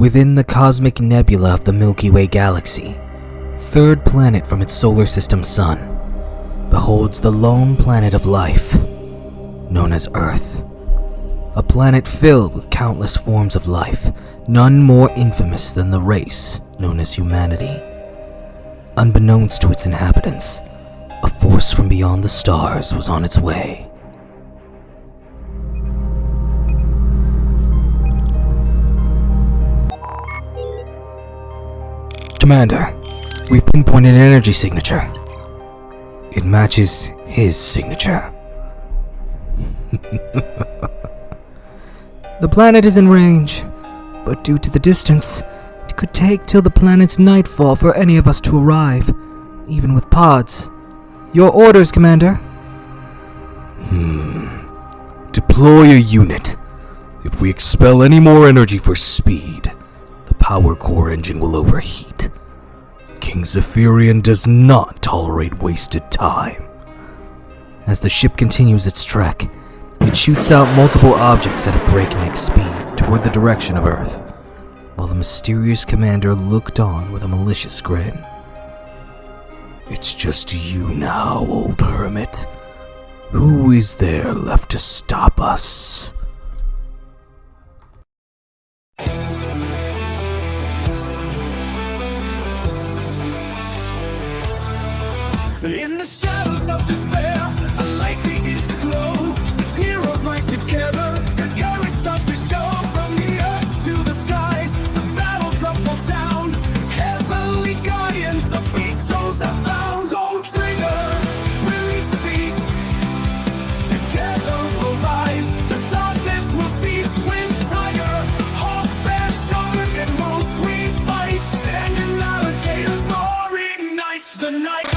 Within the cosmic nebula of the Milky Way galaxy, third planet from its solar system sun, beholds the lone planet of life, known as Earth. A planet filled with countless forms of life, none more infamous than the race known as humanity. Unbeknownst to its inhabitants, a force from beyond the stars was on its way. Commander, we've pinpointed an energy signature. It matches his signature. The planet is in range, but due to the distance, it could take till the planet's nightfall for any of us to arrive, even with pods. Your orders, Commander. Deploy a unit. If we expel any more energy for speed, the power core engine will overheat. King Zephyrian does not tolerate wasted time. As the ship continues its trek, it shoots out multiple objects at a breakneck speed toward the direction of Earth, while the mysterious commander looked on with a malicious grin. It's just you now, old hermit. Who is there left to stop us? In the shadows of despair, a light begins to glow. 6 heroes rise together, the courage starts to show. From the earth to the skies, the battle drums will sound. Heavenly guardians, the beast souls have found. Soul trigger, release the beast. Together we'll rise, the darkness will cease. Wind tiger, hawk bear, shark and wolf we fight. And an alligator's roar ignites the night.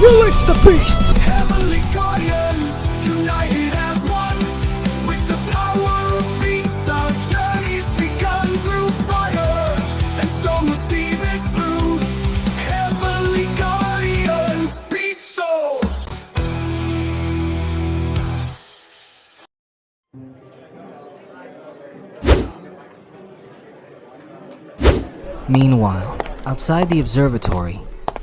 Release the beast! Heavenly guardians, united as one. With the power of beasts, our journey's begun. Through fire and storm, we'll see this through. Heavenly guardians, beast souls. Meanwhile, outside the observatory,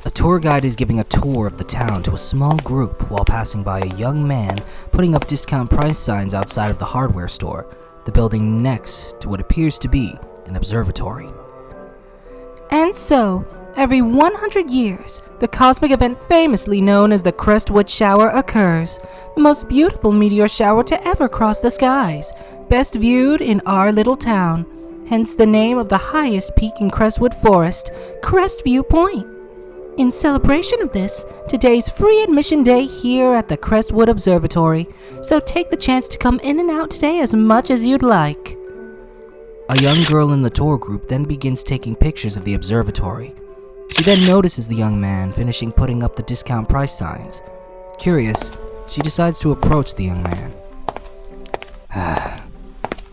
a tour guide is giving a tour of the town to a small group while passing by a young man putting up discount price signs outside of the hardware store, the building next to what appears to be an observatory. And so, every 100 years, the cosmic event famously known as the Crestwood shower occurs, the most beautiful meteor shower to ever cross the skies, best viewed in our little town, hence the name of the highest peak in Crestwood Forest, Crestview Point. In celebration of this, today's free admission day here at the Crestwood Observatory, so take the chance to come in and out today as much as you'd like. A young girl in the tour group then begins taking pictures of the observatory. She then notices the young man finishing putting up the discount price signs. Curious, she decides to approach the young man.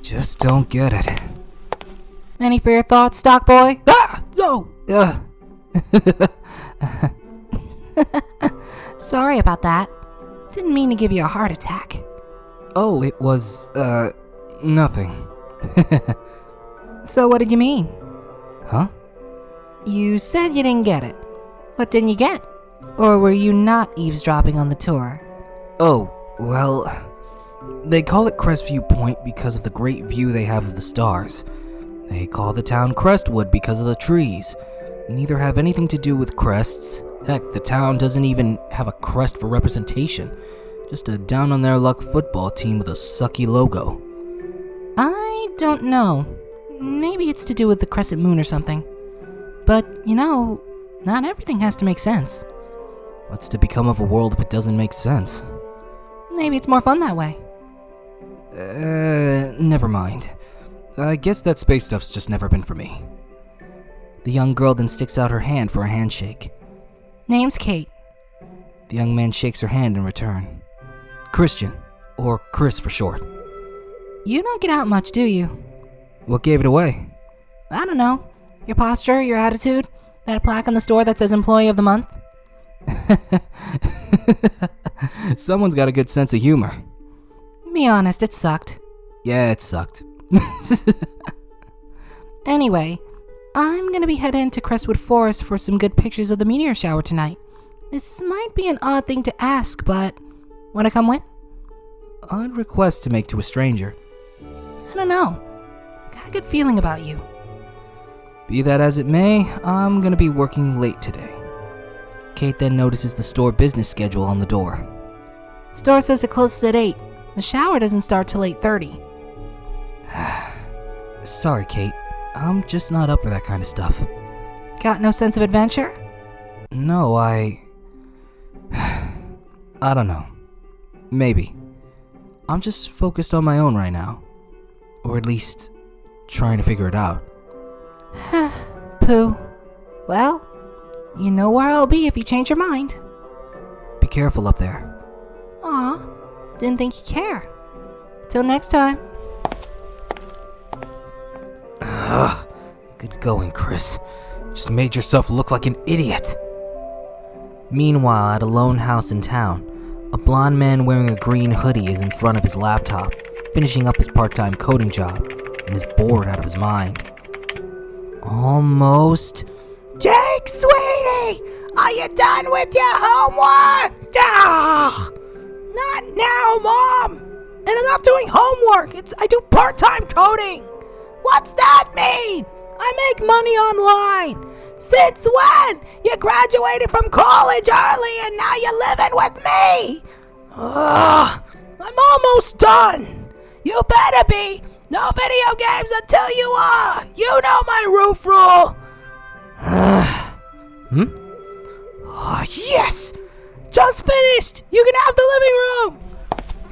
Just don't get it. Any fair thoughts, stock boy? Ah! No! Sorry about that. Didn't mean to give you a heart attack. Oh, it was, nothing. So what did you mean? Huh? You said you didn't get it. What didn't you get? Or were you not eavesdropping on the tour? Oh, well, they call it Crestview Point because of the great view they have of the stars. They call the town Crestwood because of the trees. Neither have anything to do with crests. Heck, the town doesn't even have a crest for representation. Just a down-on-their-luck football team with a sucky logo. I don't know. Maybe it's to do with the crescent moon or something. But, not everything has to make sense. What's to become of a world if it doesn't make sense? Maybe it's more fun that way. Never mind. I guess that space stuff's just never been for me. The young girl then sticks out her hand for a handshake. Name's Kate. The young man shakes her hand in return. Christian, or Chris for short. You don't get out much, do you? What gave it away? I don't know. Your posture, your attitude. That plaque on the store that says Employee of the Month? Someone's got a good sense of humor. Be honest, it sucked. Yeah, it sucked. Anyway, I'm gonna be heading to Crestwood Forest for some good pictures of the meteor shower tonight. This might be an odd thing to ask, but wanna come with? Odd request to make to a stranger. I don't know. Got a good feeling about you. Be that as it may, I'm gonna be working late today. Kate then notices the store business schedule on the door. Store says it closes at 8. The shower doesn't start till 8:30. Sorry, Kate. I'm just not up for that kind of stuff. Got no sense of adventure? No, I don't know. Maybe. I'm just focused on my own right now. Or at least, trying to figure it out. Pooh. Well, you know where I'll be if you change your mind. Be careful up there. Aw, didn't think you care. Till next time. Good going, Chris. Just made yourself look like an idiot. Meanwhile, at a lone house in town, a blonde man wearing a green hoodie is in front of his laptop, finishing up his part-time coding job, and is bored out of his mind. Almost. Jake, sweetie! Are you done with your homework? Not now, Mom! And I'm not doing homework. I do part-time coding. What's that mean? I make money online. Since when? You graduated from college early and now you're living with me. I'm almost done. You better be. No video games until you are. You know my roof rule. Oh, yes! Just finished! You can have the living room!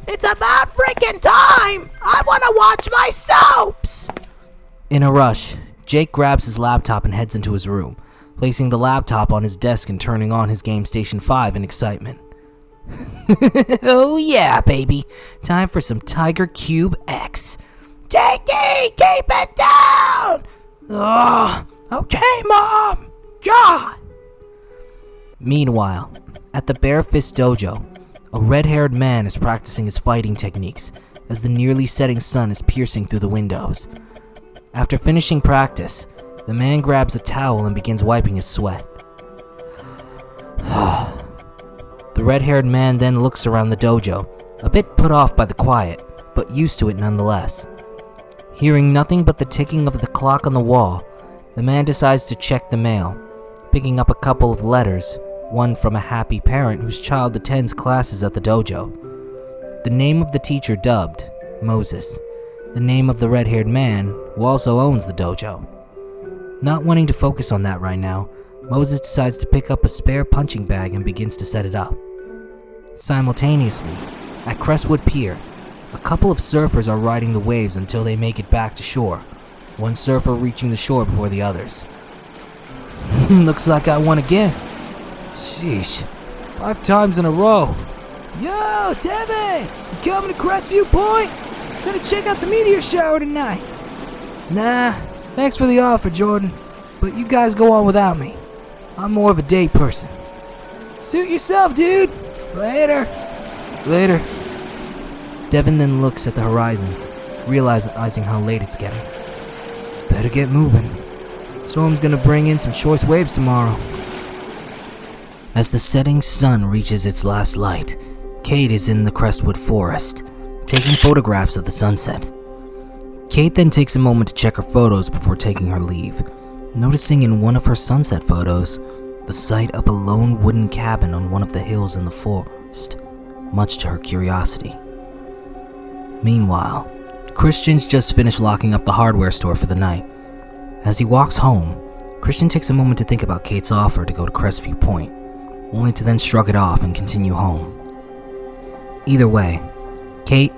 It's about freaking time! I want to watch my soaps! In a rush, Jake grabs his laptop and heads into his room, placing the laptop on his desk and turning on his game Station 5 in excitement. Oh yeah, baby! Time for some Tiger Cube X. Jakey, keep it down! Okay, Mom! God! Meanwhile, at the Bare Fist Dojo, a red-haired man is practicing his fighting techniques as the nearly setting sun is piercing through the windows. After finishing practice, the man grabs a towel and begins wiping his sweat. The red-haired man then looks around the dojo, a bit put off by the quiet, but used to it nonetheless. Hearing nothing but the ticking of the clock on the wall, the man decides to check the mail, picking up a couple of letters, one from a happy parent whose child attends classes at the dojo. The name of the teacher dubbed, Moses. The name of the red-haired man, who also owns the dojo. Not wanting to focus on that right now, Moses decides to pick up a spare punching bag and begins to set it up. Simultaneously, at Crestwood Pier, a couple of surfers are riding the waves until they make it back to shore, one surfer reaching the shore before the others. Looks like I won again. Sheesh, 5 times in a row. Yo, Devin! You coming to Crestview Point? Gonna check out the meteor shower tonight. Nah, thanks for the offer, Jordan, but you guys go on without me. I'm more of a day person. Suit yourself, dude. Later. Later. Devin then looks at the horizon, realizing how late it's getting. Better get moving. Storm's gonna bring in some choice waves tomorrow. As the setting sun reaches its last light, Kate is in the Crestwood Forest, taking photographs of the sunset. Kate then takes a moment to check her photos before taking her leave, noticing in one of her sunset photos the sight of a lone wooden cabin on one of the hills in the forest, much to her curiosity. Meanwhile, Christian's just finished locking up the hardware store for the night. As he walks home, Christian takes a moment to think about Kate's offer to go to Crestview Point, only to then shrug it off and continue home. Either way, Kate,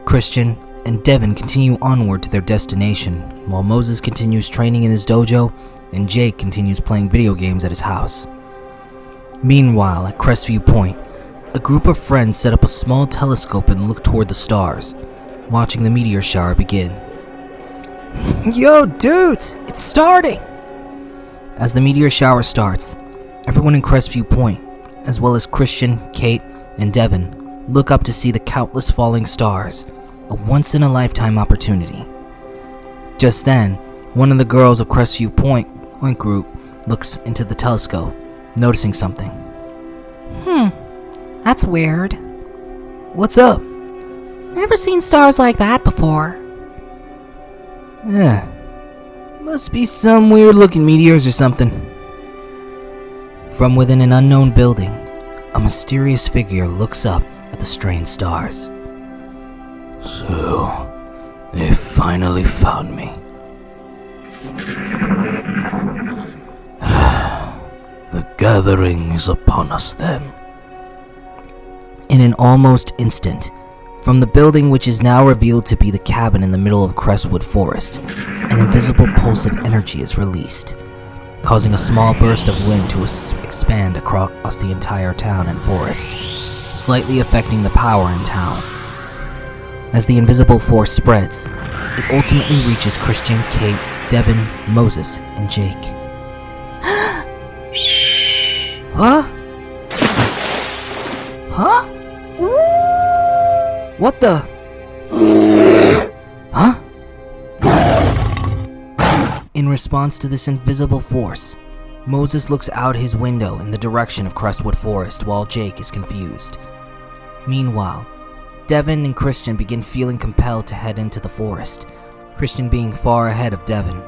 Christian, and Devin continue onward to their destination, while Moses continues training in his dojo and Jake continues playing video games at his house. Meanwhile, at Crestview Point, a group of friends set up a small telescope and look toward the stars, watching the meteor shower begin. Yo, dudes, it's starting! As the meteor shower starts, everyone in Crestview Point, as well as Christian, Kate, and Devin, look up to see the countless falling stars, a once-in-a-lifetime opportunity. Just then, one of the girls of Crestview Point group looks into the telescope, noticing something. That's weird. What's up? Never seen stars like that before. Must be some weird-looking meteors or something. From within an unknown building, a mysterious figure looks up at the strange stars. So, they finally found me. The gathering is upon us then. In an almost instant, from the building which is now revealed to be the cabin in the middle of Crestwood Forest, an invisible pulse of energy is released, causing a small burst of wind to expand across the entire town and forest, slightly affecting the power in town. As the invisible force spreads, it ultimately reaches Christian, Kate, Devin, Moses, and Jake. Huh? Huh? What the? Huh? In response to this invisible force, Moses looks out his window in the direction of Crestwood Forest while Jake is confused. Meanwhile, Devin and Christian begin feeling compelled to head into the forest, Christian being far ahead of Devin.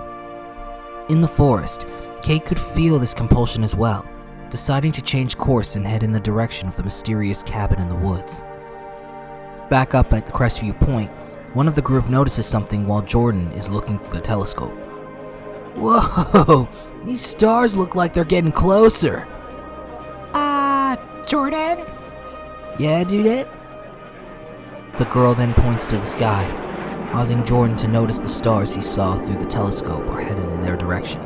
In the forest, Kate could feel this compulsion as well, deciding to change course and head in the direction of the mysterious cabin in the woods. Back up at the Crestview Point, one of the group notices something while Jordan is looking through the telescope. Whoa! These stars look like they're getting closer! Jordan? Yeah, dudette? The girl then points to the sky, causing Jordan to notice the stars he saw through the telescope are headed in their direction.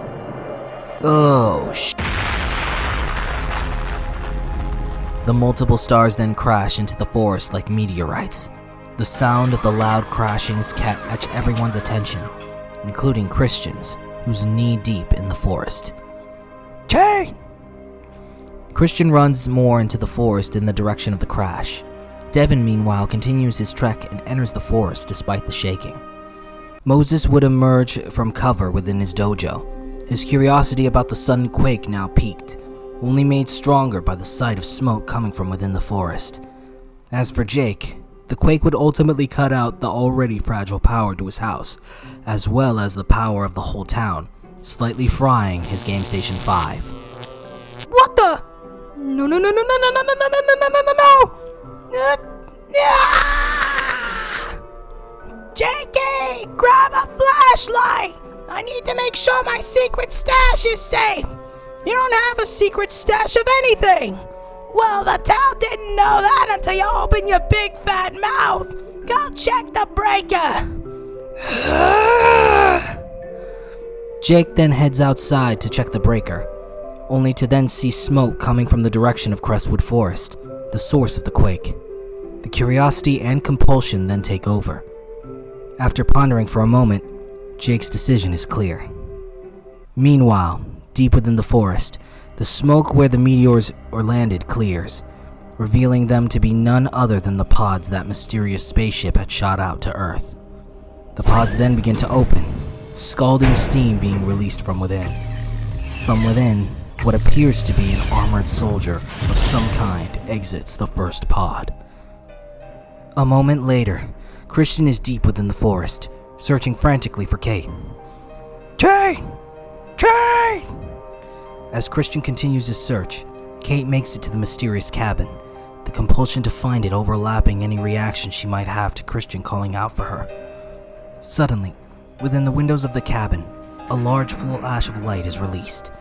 Oh, The multiple stars then crash into the forest like meteorites. The sound of the loud crashings catch everyone's attention, including Christian's, who's knee-deep in the forest. Kate! Christian runs more into the forest in the direction of the crash. Devin, meanwhile, continues his trek and enters the forest despite the shaking. Moses would emerge from cover within his dojo. His curiosity about the sudden quake now peaked, only made stronger by the sight of smoke coming from within the forest. As for Jake, the quake would ultimately cut out the already fragile power to his house, as well as the power of the whole town, slightly frying his Game Station 5. What the? No. Jakey, grab a flashlight! I need to make sure my secret stash is safe! You don't have a secret stash of anything! Well, the town didn't know that until you open your big fat mouth! Go check the breaker! Jake then heads outside to check the breaker, only to then see smoke coming from the direction of Crestwood Forest, the source of the quake. The curiosity and compulsion then take over. After pondering for a moment, Jake's decision is clear. Meanwhile, deep within the forest, the smoke where the meteors landed clears, revealing them to be none other than the pods that mysterious spaceship had shot out to Earth. The pods then begin to open, scalding steam being released from within. From within, what appears to be an armored soldier of some kind exits the first pod. A moment later, Christian is deep within the forest, searching frantically for Kate. Kate! Kate! As Christian continues his search, Kate makes it to the mysterious cabin, the compulsion to find it overlapping any reaction she might have to Christian calling out for her. Suddenly, within the windows of the cabin, a large flash of light is released,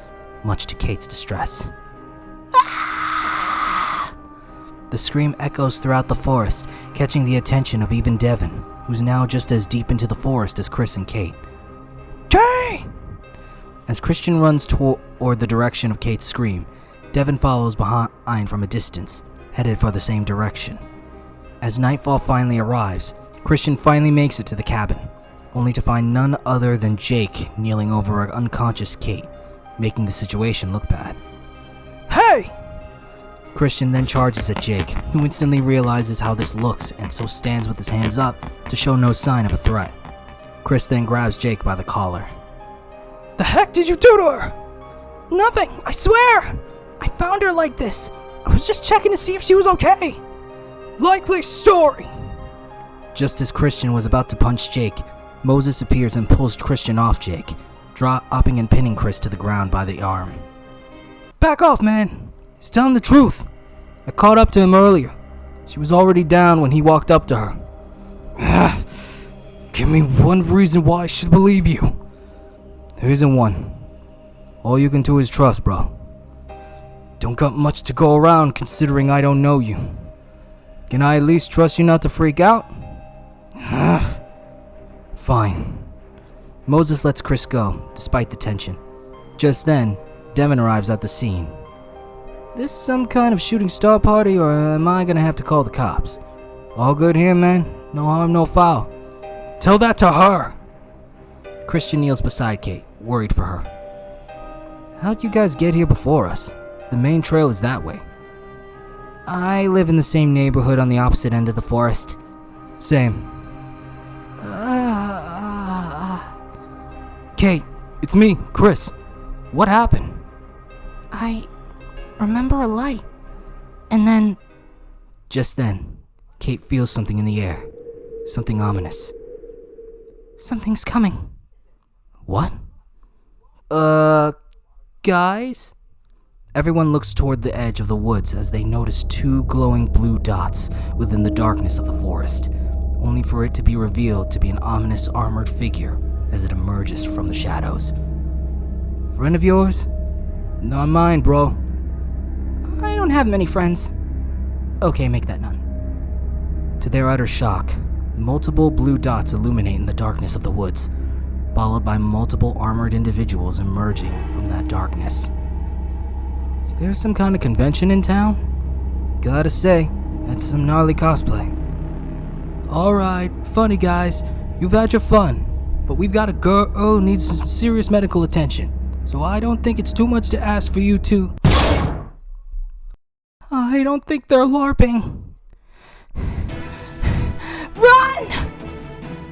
much to Kate's distress. The scream echoes throughout the forest, catching the attention of even Devin, who's now just as deep into the forest as Chris and Kate. Kate! As Christian runs toward the direction of Kate's scream, Devin follows behind from a distance, headed for the same direction. As nightfall finally arrives, Christian finally makes it to the cabin, only to find none other than Jake kneeling over an unconscious Kate, making the situation look bad. Hey! Christian then charges at Jake, who instantly realizes how this looks and so stands with his hands up to show no sign of a threat. Chris then grabs Jake by the collar. The heck did you do to her? Nothing, I swear! I found her like this. I was just checking to see if she was okay. Likely story! Just as Christian was about to punch Jake, Moses appears and pulls Christian off Jake, dropping and pinning Chris to the ground by the arm. Back off, man. He's telling the truth. I caught up to him earlier. She was already down when he walked up to her. Give me one reason why I should believe you. There isn't one. All you can do is trust, bro. Don't got much to go around considering I don't know you. Can I at least trust you not to freak out? Fine. Moses lets Chris go, despite the tension. Just then, Devin arrives at the scene. This some kind of shooting star party, or am I gonna have to call the cops? All good here, man. No harm, no foul. Tell that to her! Christian kneels beside Kate, worried for her. How'd you guys get here before us? The main trail is that way. I live in the same neighborhood on the opposite end of the forest. Same. Kate, it's me, Chris. What happened? I remember a light. And then... Just then, Kate feels something in the air. Something ominous. Something's coming. What? Guys? Everyone looks toward the edge of the woods as they notice two glowing blue dots within the darkness of the forest, only for it to be revealed to be an ominous armored figure as it emerges from the shadows. Friend of yours? Not mine, bro. I don't have many friends. Okay, make that none. To their utter shock, multiple blue dots illuminate in the darkness of the woods, followed by multiple armored individuals emerging from that darkness. Is there some kind of convention in town? Gotta say, that's some gnarly cosplay. Alright, funny guys, you've had your fun, but we've got a girl who needs some serious medical attention, so I don't think it's too much to ask for you to... I don't think they're LARPing. Run!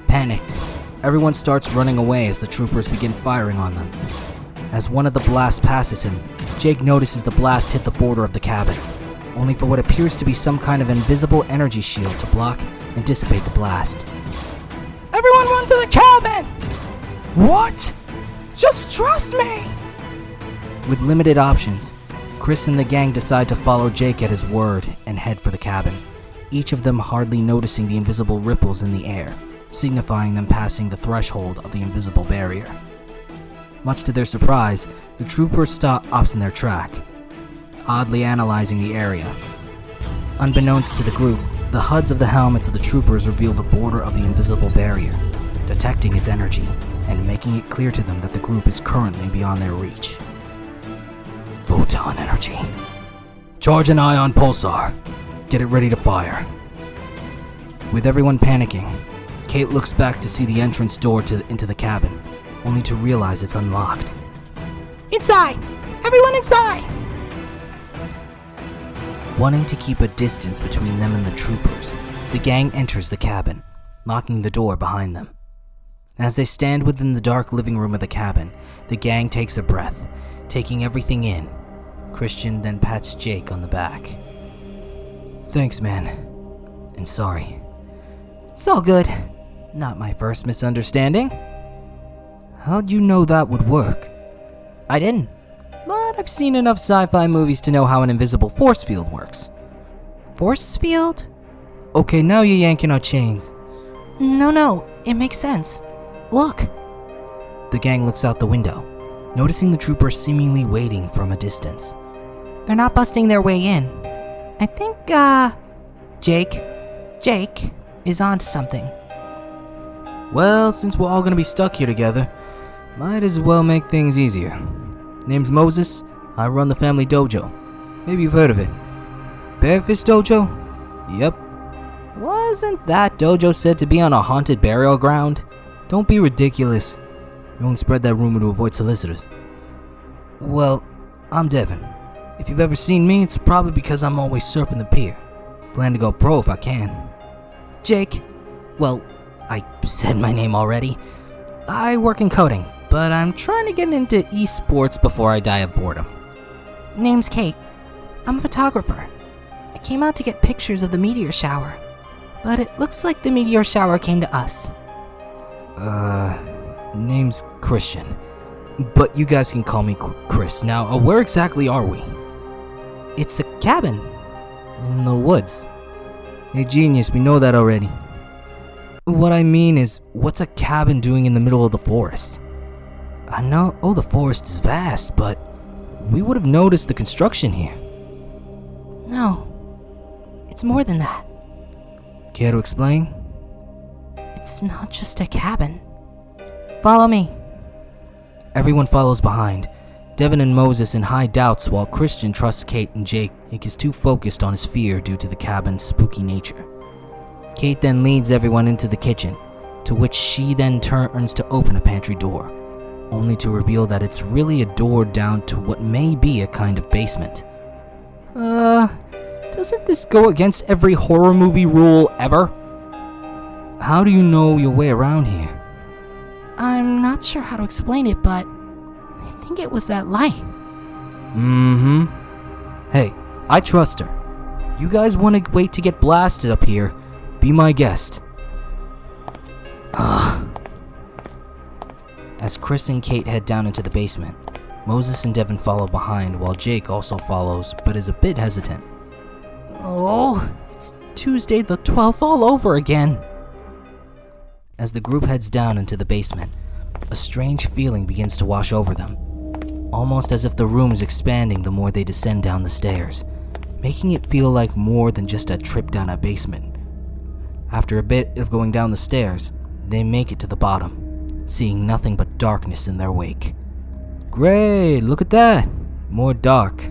Panicked, everyone starts running away as the troopers begin firing on them. As one of the blasts passes him, Jake notices the blast hit the border of the cabin, only for what appears to be some kind of invisible energy shield to block and dissipate the blast. Everyone run to the cabin! What? Just trust me! With limited options, Chris and the gang decide to follow Jake at his word and head for the cabin, each of them hardly noticing the invisible ripples in the air, signifying them passing the threshold of the invisible barrier. Much to their surprise, the troopers stops in their track, oddly analyzing the area. Unbeknownst to the group, the HUDs of the helmets of the troopers reveal the border of the invisible barrier, detecting its energy and making it clear to them that the group is currently beyond their reach. Photon energy. Charge an ion pulsar. Get it ready to fire. With everyone panicking, Kate looks back to see the entrance door into the cabin, only to realize it's unlocked. Inside! Everyone inside! Wanting to keep a distance between them and the troopers, the gang enters the cabin, locking the door behind them. As they stand within the dark living room of the cabin, the gang takes a breath, taking everything in. Christian then pats Jake on the back. Thanks, man. And sorry. It's all good. Not my first misunderstanding. How'd you know that would work? I didn't. But I've seen enough sci-fi movies to know how an invisible force field works. Force field? Okay, now you're yanking our chains. No, it makes sense. Look. The gang looks out the window, noticing the troopers seemingly waiting from a distance. They're not busting their way in. I think, Jake is onto something. Well, since we're all gonna be stuck here together, might as well make things easier. Name's Moses, I run the family dojo. Maybe you've heard of it. Barefist Dojo? Yep. Wasn't that dojo said to be on a haunted burial ground? Don't be ridiculous. You won't spread that rumor to avoid solicitors. Well, I'm Devin. If you've ever seen me, it's probably because I'm always surfing the pier. Plan to go pro if I can. Jake. Well, I said my name already. I work in coding, but I'm trying to get into esports before I die of boredom. Name's Kate. I'm a photographer. I came out to get pictures of the meteor shower, but it looks like the meteor shower came to us. Name's Christian. But you guys can call me Chris. Now, where exactly are we? It's a cabin. In the woods. Hey, genius, we know that already. What I mean is, what's a cabin doing in the middle of the forest? I know, the forest is vast, but we would have noticed the construction here. No, it's more than that. Care to explain? It's not just a cabin. Follow me. Everyone follows behind. Devin and Moses in high doubts, while Christian trusts Kate and Jake is too focused on his fear due to the cabin's spooky nature. Kate then leads everyone into the kitchen, to which she then turns to open a pantry door, only to reveal that it's really a door down to what may be a kind of basement. Doesn't this go against every horror movie rule ever? How do you know your way around here? I'm not sure how to explain it, but I think it was that light. Hey, I trust her. You guys want to wait to get blasted up here? Be my guest. As Chris and Kate head down into the basement, Moses and Devin follow behind while Jake also follows but is a bit hesitant. Oh, it's Tuesday the 12th all over again. As the group heads down into the basement, a strange feeling begins to wash over them, almost as if the room is expanding the more they descend down the stairs, making it feel like more than just a trip down a basement. After a bit of going down the stairs, they make it to the bottom, seeing nothing but darkness in their wake. Great, look at that! More dark.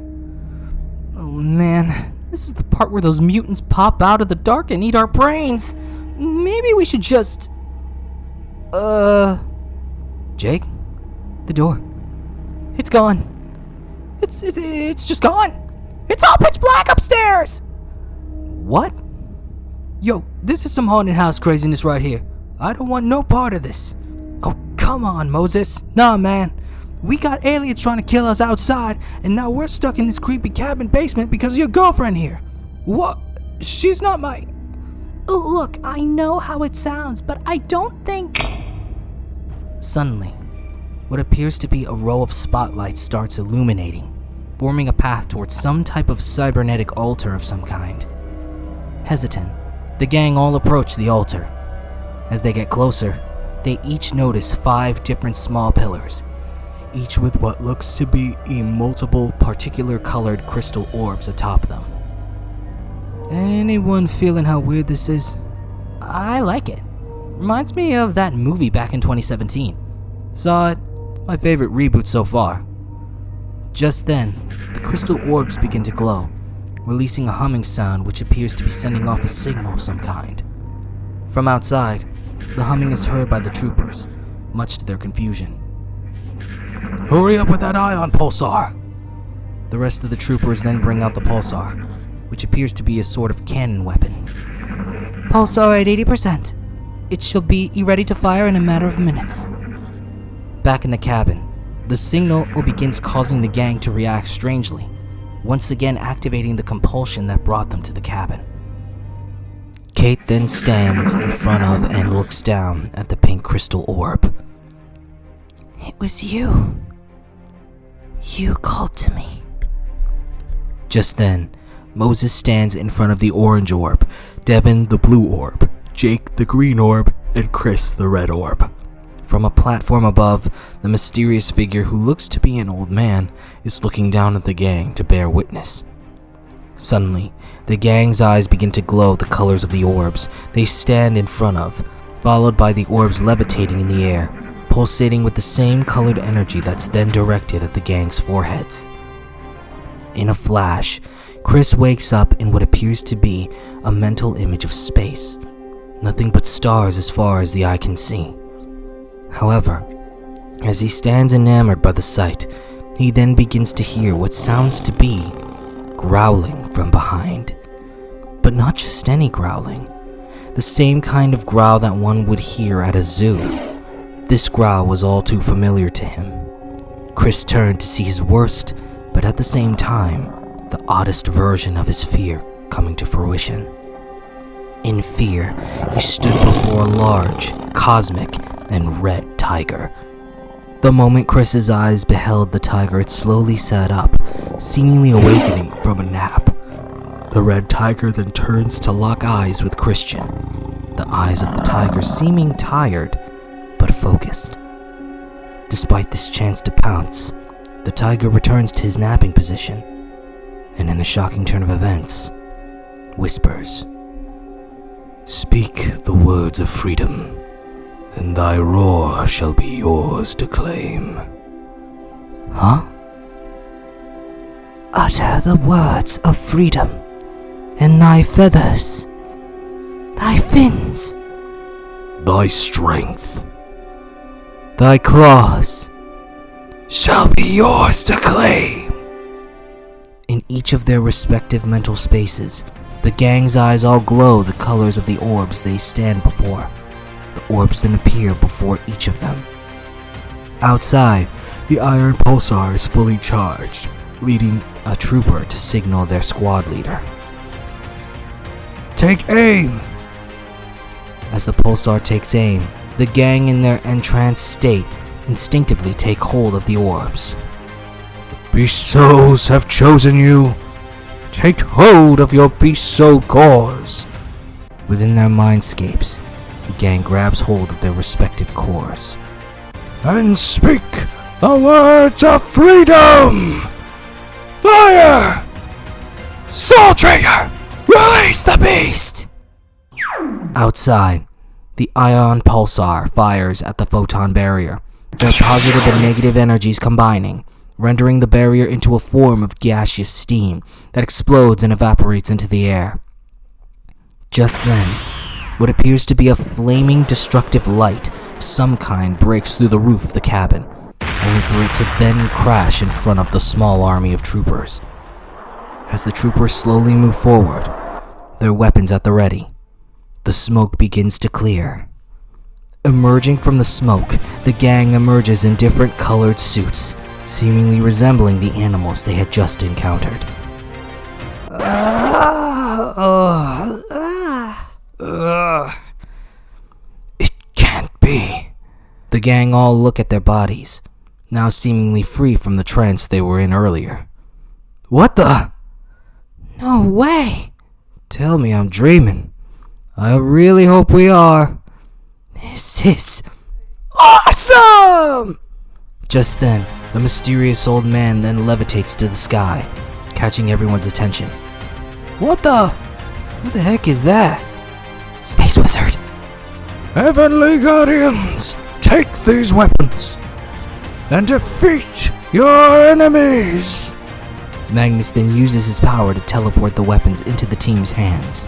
Oh man, this is the part where those mutants pop out of the dark and eat our brains. Maybe we should just... Jake? The door. It's gone. It's just gone. It's all pitch black upstairs! What? Yo, this is some haunted house craziness right here. I don't want no part of this. Oh, come on, Moses. Nah, man. We got aliens trying to kill us outside, and now we're stuck in this creepy cabin basement because of your girlfriend here. What? She's not my... Look, I know how it sounds, but I don't think... Suddenly, what appears to be a row of spotlights starts illuminating, forming a path towards some type of cybernetic altar of some kind. Hesitant, the gang all approach the altar. As they get closer, they each notice 5 different small pillars, each with what looks to be multiple particular colored crystal orbs atop them. Anyone feeling how weird this is? I like it. Reminds me of that movie back in 2017. Saw it. It's my favorite reboot so far. Just then, the crystal orbs begin to glow, releasing a humming sound which appears to be sending off a signal of some kind. From outside, the humming is heard by the troopers, much to their confusion. Hurry up with that ion pulsar! The rest of the troopers then bring out the pulsar, which appears to be a sort of cannon weapon. Pulsar at 80%. It shall be ready to fire in a matter of minutes. Back in the cabin, the signal begins causing the gang to react strangely, once again activating the compulsion that brought them to the cabin. Kate then stands in front of and looks down at the pink crystal orb. It was you. You called to me. Just then, Moses stands in front of the orange orb, Devin the blue orb, Jake the green orb, and Chris the red orb. From a platform above, the mysterious figure who looks to be an old man is looking down at the gang to bear witness. Suddenly, the gang's eyes begin to glow the colors of the orbs they stand in front of, followed by the orbs levitating in the air, pulsating with the same colored energy that's then directed at the gang's foreheads. In a flash, Chris wakes up in what appears to be a mental image of space. Nothing but stars as far as the eye can see. However, as he stands enamored by the sight, He then begins to hear what sounds to be growling from behind. But not just any growling. The same kind of growl that one would hear at a zoo. This growl was all too familiar to him. Chris turned to see his worst, but at the same time, the oddest version of his fear coming to fruition. In fear, he stood before a large, cosmic, and red tiger. The moment Chris's eyes beheld the tiger, it slowly sat up, seemingly awakening from a nap. The red tiger then turns to lock eyes with Christian, the eyes of the tiger seeming tired, but focused. Despite this chance to pounce, the tiger returns to his napping position, and in a shocking turn of events, whispers, "Speak the words of freedom, and thy roar shall be yours to claim." Huh? Utter the words of freedom, and thy feathers, thy fins, Thy strength Thy claws shall be yours to claim. In each of their respective mental spaces, the gang's eyes all glow the colors of the orbs they stand before. The orbs then appear before each of them. Outside, the iron pulsar is fully charged, leading a trooper to signal their squad leader. Take aim! As the pulsar takes aim, the gang in their entranced state instinctively take hold of the orbs. Beast souls have chosen you. Take hold of your beast soul cores. Within their mindscapes, the gang grabs hold of their respective cores. And speak the words of freedom! Fire! Soul Trigger! Release the beast! Outside, the ion pulsar fires at the photon barrier, their positive and negative energies combining, rendering the barrier into a form of gaseous steam that explodes and evaporates into the air. Just then, what appears to be a flaming destructive light of some kind breaks through the roof of the cabin, only for it to then crash in front of the small army of troopers. As the troopers slowly move forward, their weapons at the ready, the smoke begins to clear. Emerging from the smoke, the gang emerges in different colored suits, seemingly resembling the animals they had just encountered. It can't be. The gang all look at their bodies, now seemingly free from the trance they were in earlier. What the? No way! Tell me I'm dreaming. I really hope we are. This is awesome! Just then, the mysterious old man then levitates to the sky, catching everyone's attention. What the heck is that? Space Wizard. Heavenly Guardians, take these weapons and defeat your enemies. Magnus then uses his power to teleport the weapons into the team's hands,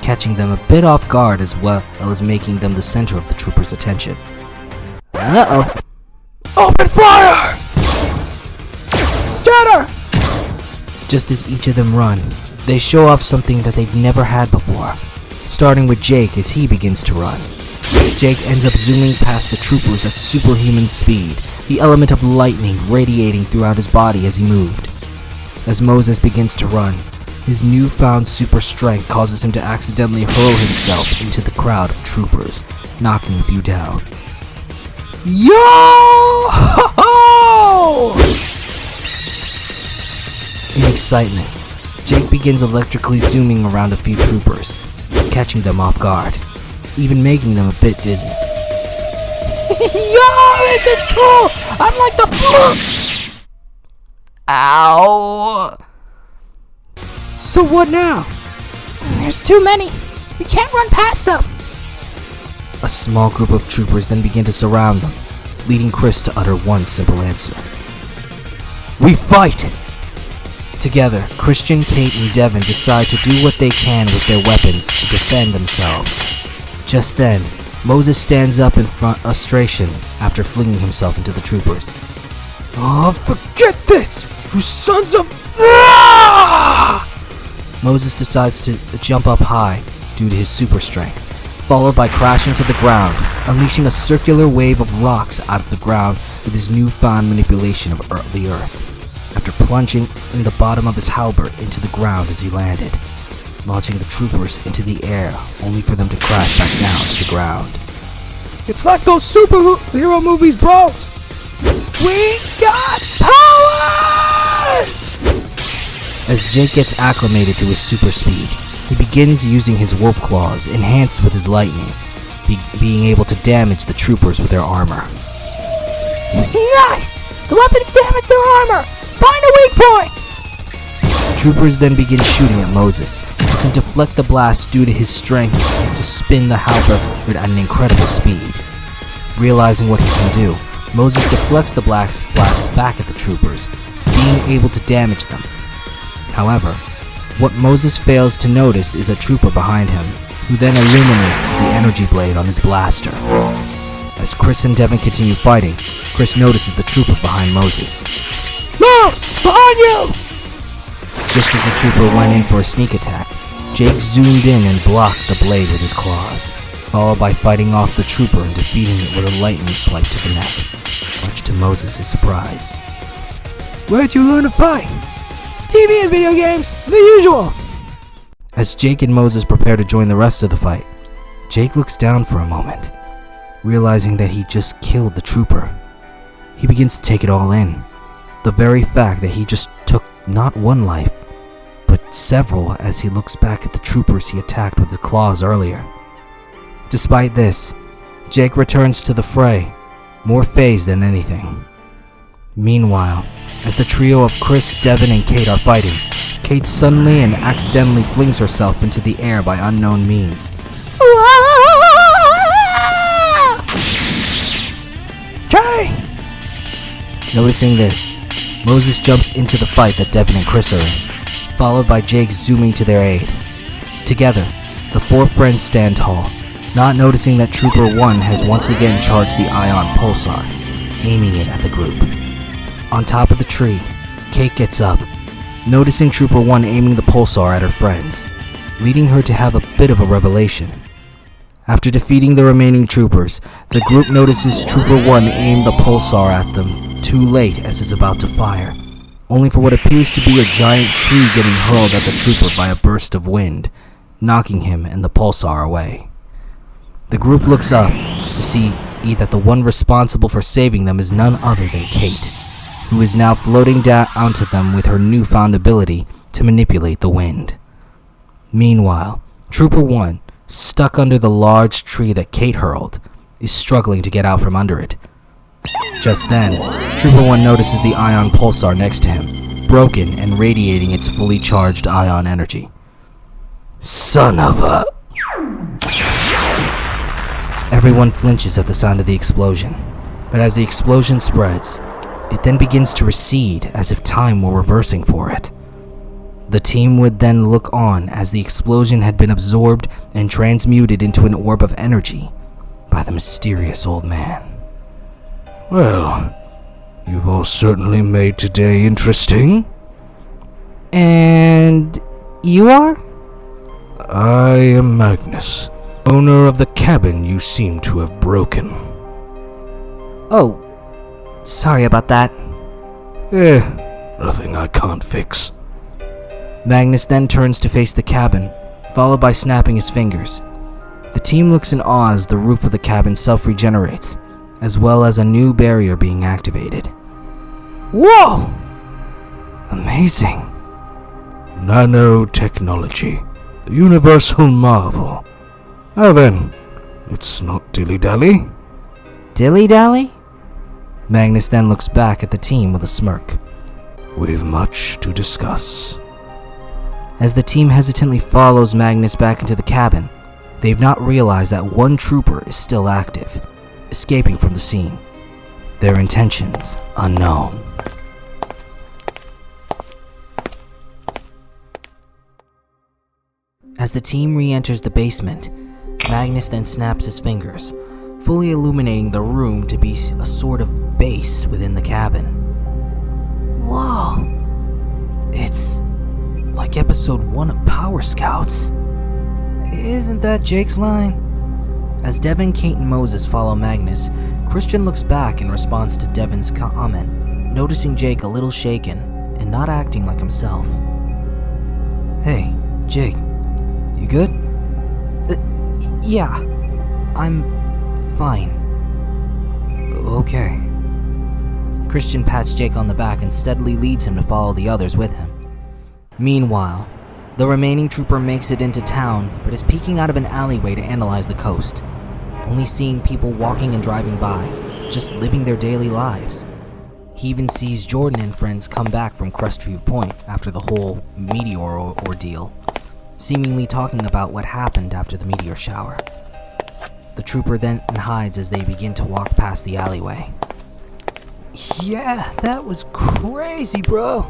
catching them a bit off guard as well as making them the center of the troopers' attention. Uh-oh. Open fire! Scatter! Just as each of them run, they show off something that they've never had before, starting with Jake as he begins to run. Jake ends up zooming past the troopers at superhuman speed, the element of lightning radiating throughout his body as he moved. As Moses begins to run, his newfound super strength causes him to accidentally hurl himself into the crowd of troopers, knocking a few down. Yo-ho-ho! In excitement, Jake begins electrically zooming around a few troopers, catching them off guard, even making them a bit dizzy. Yo, this is cool! I'm like the Ow! So what now? There's too many. We can't run past them. A small group of troopers then begin to surround them, leading Chris to utter one simple answer. We fight! Together, Christian, Kate, and Devin decide to do what they can with their weapons to defend themselves. Just then, Moses stands up in frustration after flinging himself into the troopers. Oh, forget this! You sons of... Ah! Moses decides to jump up high due to his super strength, followed by crashing to the ground, unleashing a circular wave of rocks out of the ground with his newfound manipulation of the earth, after plunging in the bottom of his halberd into the ground as he landed, launching the troopers into the air, only for them to crash back down to the ground. It's like those superhero movies, bros! We got powers! As Jake gets acclimated to his super speed, he begins using his wolf claws, enhanced with his lightning, being able to damage the troopers with their armor. Nice! The weapons damage their armor! Find a weak point! The troopers then begin shooting at Moses, who can deflect the blast due to his strength to spin the halberd at an incredible speed. Realizing what he can do, Moses deflects the blast back at the troopers, being able to damage them. However, what Moses fails to notice is a trooper behind him, who then illuminates the energy blade on his blaster. As Chris and Devin continue fighting, Chris notices the trooper behind Moses. Mouse! Behind you! Just as the trooper went in for a sneak attack, Jake zoomed in and blocked the blade with his claws, followed by fighting off the trooper and defeating it with a lightning swipe to the neck, much to Moses' surprise. Where'd you learn to fight? TV and video games, the usual! As Jake and Moses prepare to join the rest of the fight, Jake looks down for a moment, realizing that he just killed the trooper. He begins to take it all in. The very fact that he just took not one life, but several, as he looks back at the troopers he attacked with his claws earlier. Despite this, Jake returns to the fray, more phased than anything. Meanwhile, as the trio of Chris, Devin, and Kate are fighting, Kate suddenly and accidentally flings herself into the air by unknown means. Kate! Noticing this, Moses jumps into the fight that Devin and Chris are in, followed by Jake zooming to their aid. Together, the four friends stand tall, not noticing that Trooper 1 has once again charged the ion pulsar, aiming it at the group. On top of the tree, Kate gets up, noticing Trooper 1 aiming the pulsar at her friends, leading her to have a bit of a revelation. After defeating the remaining troopers, the group notices Trooper 1 aim the pulsar at them too late as it's about to fire, only for what appears to be a giant tree getting hurled at the trooper by a burst of wind, knocking him and the pulsar away. The group looks up to see that the one responsible for saving them is none other than Kate, who is now floating down onto them with her newfound ability to manipulate the wind. Meanwhile, Trooper 1, stuck under the large tree that Kate hurled, is struggling to get out from under it. Just then, Trooper 1 notices the ion pulsar next to him, broken and radiating its fully charged ion energy. Son of a... Everyone flinches at the sound of the explosion, but as the explosion spreads, it then begins to recede as if time were reversing for it. The team would then look on as the explosion had been absorbed and transmuted into an orb of energy by the mysterious old man. Well, you've all certainly made today interesting. And you are? I am Magnus, owner of the cabin you seem to have broken. Oh, sorry about that. Nothing I can't fix. Magnus then turns to face the cabin, followed by snapping his fingers. The team looks in awe as the roof of the cabin self-regenerates, as well as a new barrier being activated. Whoa! Amazing. Nanotechnology, the universal marvel. Now then, it's not dilly-dally. Dilly-dally? Magnus then looks back at the team with a smirk. We've much to discuss. As the team hesitantly follows Magnus back into the cabin, they've not realized that one trooper is still active, escaping from the scene. Their intentions unknown. As the team re-enters the basement, Magnus then snaps his fingers, fully illuminating the room to be a sort of base within the cabin. Whoa. It's like episode 1 of Power Scouts. Isn't that Jake's line? As Devin, Kate, and Moses follow Magnus, Christian looks back in response to Devin's comment, noticing Jake a little shaken and not acting like himself. Hey, Jake, you good? Yeah, I'm fine. Okay. Christian pats Jake on the back and steadily leads him to follow the others with him. Meanwhile, the remaining trooper makes it into town, but is peeking out of an alleyway to analyze the coast, only seeing people walking and driving by, just living their daily lives. He even sees Jordan and friends come back from Crestview Point after the whole meteor ordeal, seemingly talking about what happened after the meteor shower. The trooper then hides as they begin to walk past the alleyway. Yeah, that was crazy, bro.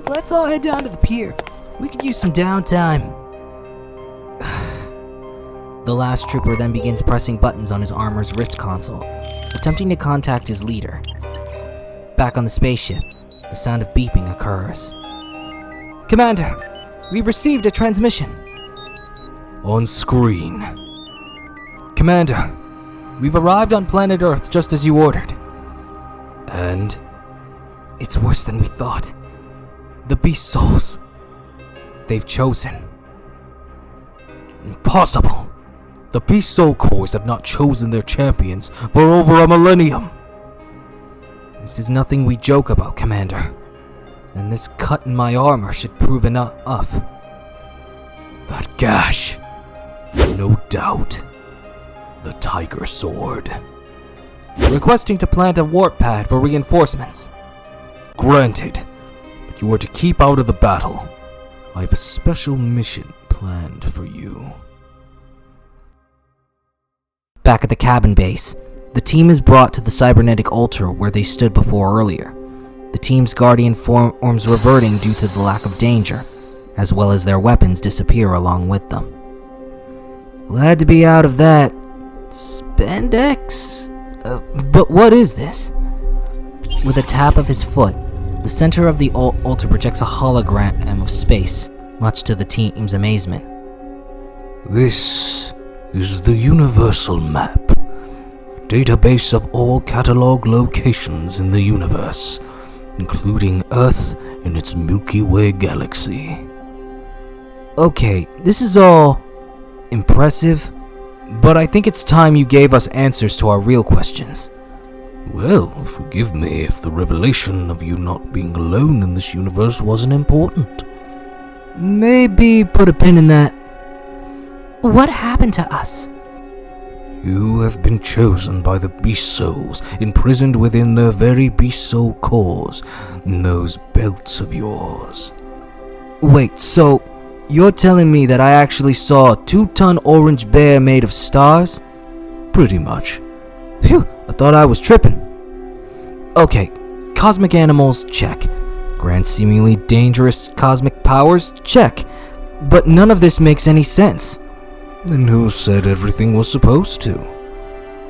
Let's all head down to the pier. We could use some downtime. The last trooper then begins pressing buttons on his armor's wrist console, attempting to contact his leader. Back on the spaceship, the sound of beeping occurs. Commander, we've received a transmission. On screen. Commander, we've arrived on planet Earth just as you ordered. And? It's worse than we thought. The beast souls. They've chosen. Impossible. The Beast Soul Cores have not chosen their champions for over a millennium. This is nothing we joke about, Commander. And this cut in my armor should prove enough. That gash. No doubt. The Tiger Sword. Requesting to plant a warp pad for reinforcements. Granted. But you are to keep out of the battle. I have a special mission planned for you. Back at the cabin base, the team is brought to the cybernetic altar where they stood before earlier. The team's guardian forms reverting due to the lack of danger, as well as their weapons disappear along with them. Glad to be out of that. Spandex? But what is this? With a tap of his foot, the center of the altar projects a hologram of space, much to the team's amazement. This is the Universal Map, a database of all catalog locations in the universe, including Earth and its Milky Way galaxy. Okay, this is all impressive, but I think it's time you gave us answers to our real questions. Well, forgive me if the revelation of you not being alone in this universe wasn't important. Maybe put a pin in that. What happened to us? You have been chosen by the Beast Souls, imprisoned within their very Beast Soul cores, in those belts of yours. Wait, so you're telling me that I actually saw a 2-ton orange bear made of stars? Pretty much. Phew, I thought I was tripping. Okay, cosmic animals, check. Grand seemingly dangerous cosmic powers, check. But none of this makes any sense. Then who said everything was supposed to?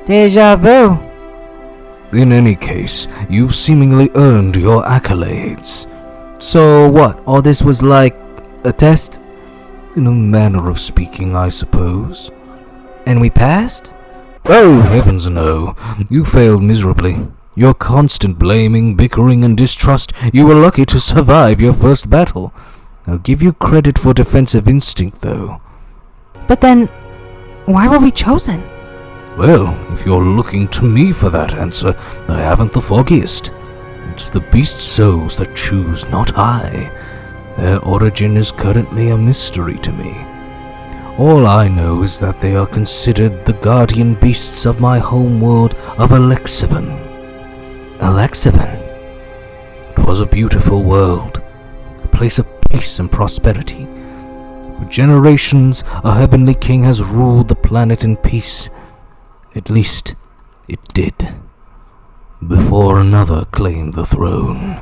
Deja vu. In any case, you've seemingly earned your accolades. So what, all this was like a test? In a manner of speaking, I suppose. And we passed? Oh, heavens no. You failed miserably. Your constant blaming, bickering, and distrust, you were lucky to survive your first battle. I'll give you credit for defensive instinct, though. But then, why were we chosen? Well, if you're looking to me for that answer, I haven't the foggiest. It's the Beast Souls that choose, not I. Their origin is currently a mystery to me. All I know is that they are considered the guardian beasts of my homeworld of Alexivan. Alexivan? It was a beautiful world, a place of peace and prosperity. For generations, a heavenly king has ruled the planet in peace. At least, it did. Before another claimed the throne.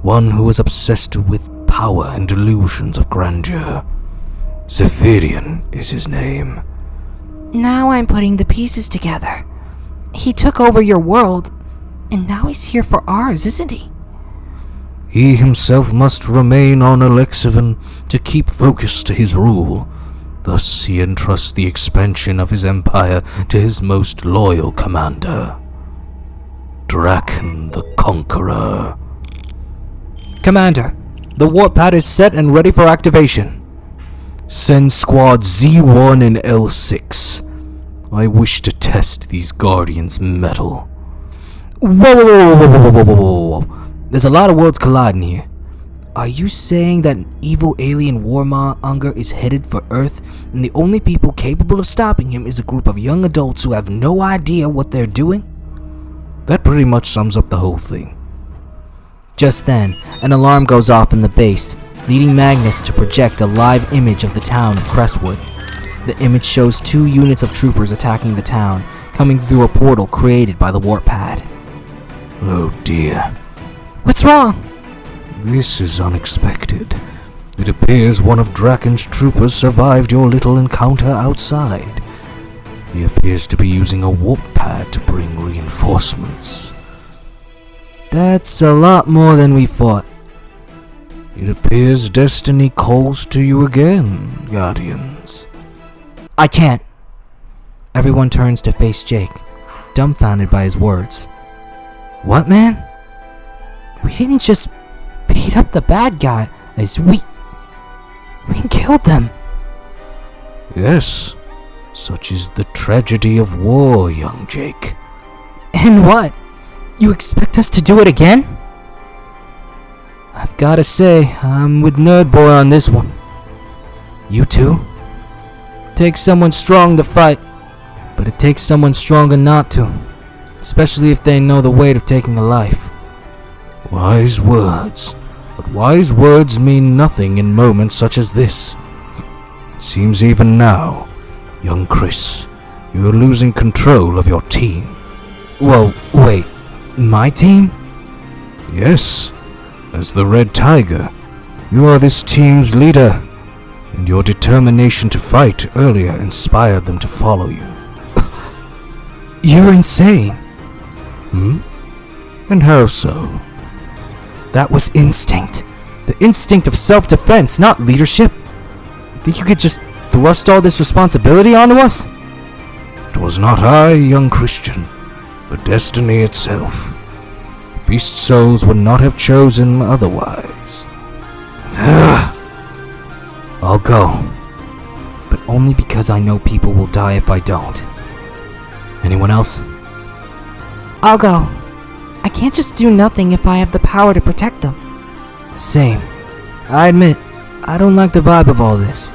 One who was obsessed with power and delusions of grandeur. Zephyrian is his name. Now I'm putting the pieces together. He took over your world, and now he's here for ours, isn't he? He himself must remain on Alexivan to keep focus to his rule. Thus he entrusts the expansion of his empire to his most loyal commander, Draken the Conqueror. Commander, the warp pad is set and ready for activation. Send squad Z1 and L6. I wish to test these Guardians' mettle. Whoa. There's a lot of worlds colliding here. Are you saying that an evil alien warmonger is headed for Earth, and the only people capable of stopping him is a group of young adults who have no idea what they're doing? That pretty much sums up the whole thing. Just then, an alarm goes off in the base, leading Magnus to project a live image of the town of Crestwood. The image shows 2 units of troopers attacking the town, coming through a portal created by the warp pad. Oh dear. What's wrong? This is unexpected. It appears one of Draken's troopers survived your little encounter outside. He appears to be using a warp pad to bring reinforcements. That's a lot more than we thought. It appears destiny calls to you again, Guardians. I can't. Everyone turns to face Jake, dumbfounded by his words. What, man? We didn't just beat up the bad guys. We killed them. Yes, such is the tragedy of war, young Jake. And what? You expect us to do it again? I've gotta say, I'm with Nerd Boy on this one. You too? Takes someone strong to fight, but it takes someone stronger not to, especially if they know the weight of taking a life. Wise words, but wise words mean nothing in moments such as this. Seems even now, young Chris, you are losing control of your team. Whoa, wait, my team? Yes, as the Red Tiger, you are this team's leader, and your determination to fight earlier inspired them to follow you. You're insane. And how so? That was instinct. The instinct of self-defense, not leadership. Think you could just thrust all this responsibility onto us? It was not I, young Christian, but destiny itself. Beast souls would not have chosen otherwise. I'll go. But only because I know people will die if I don't. Anyone else? I'll go. I can't just do nothing if I have the power to protect them. Same. I admit, I don't like the vibe of all this.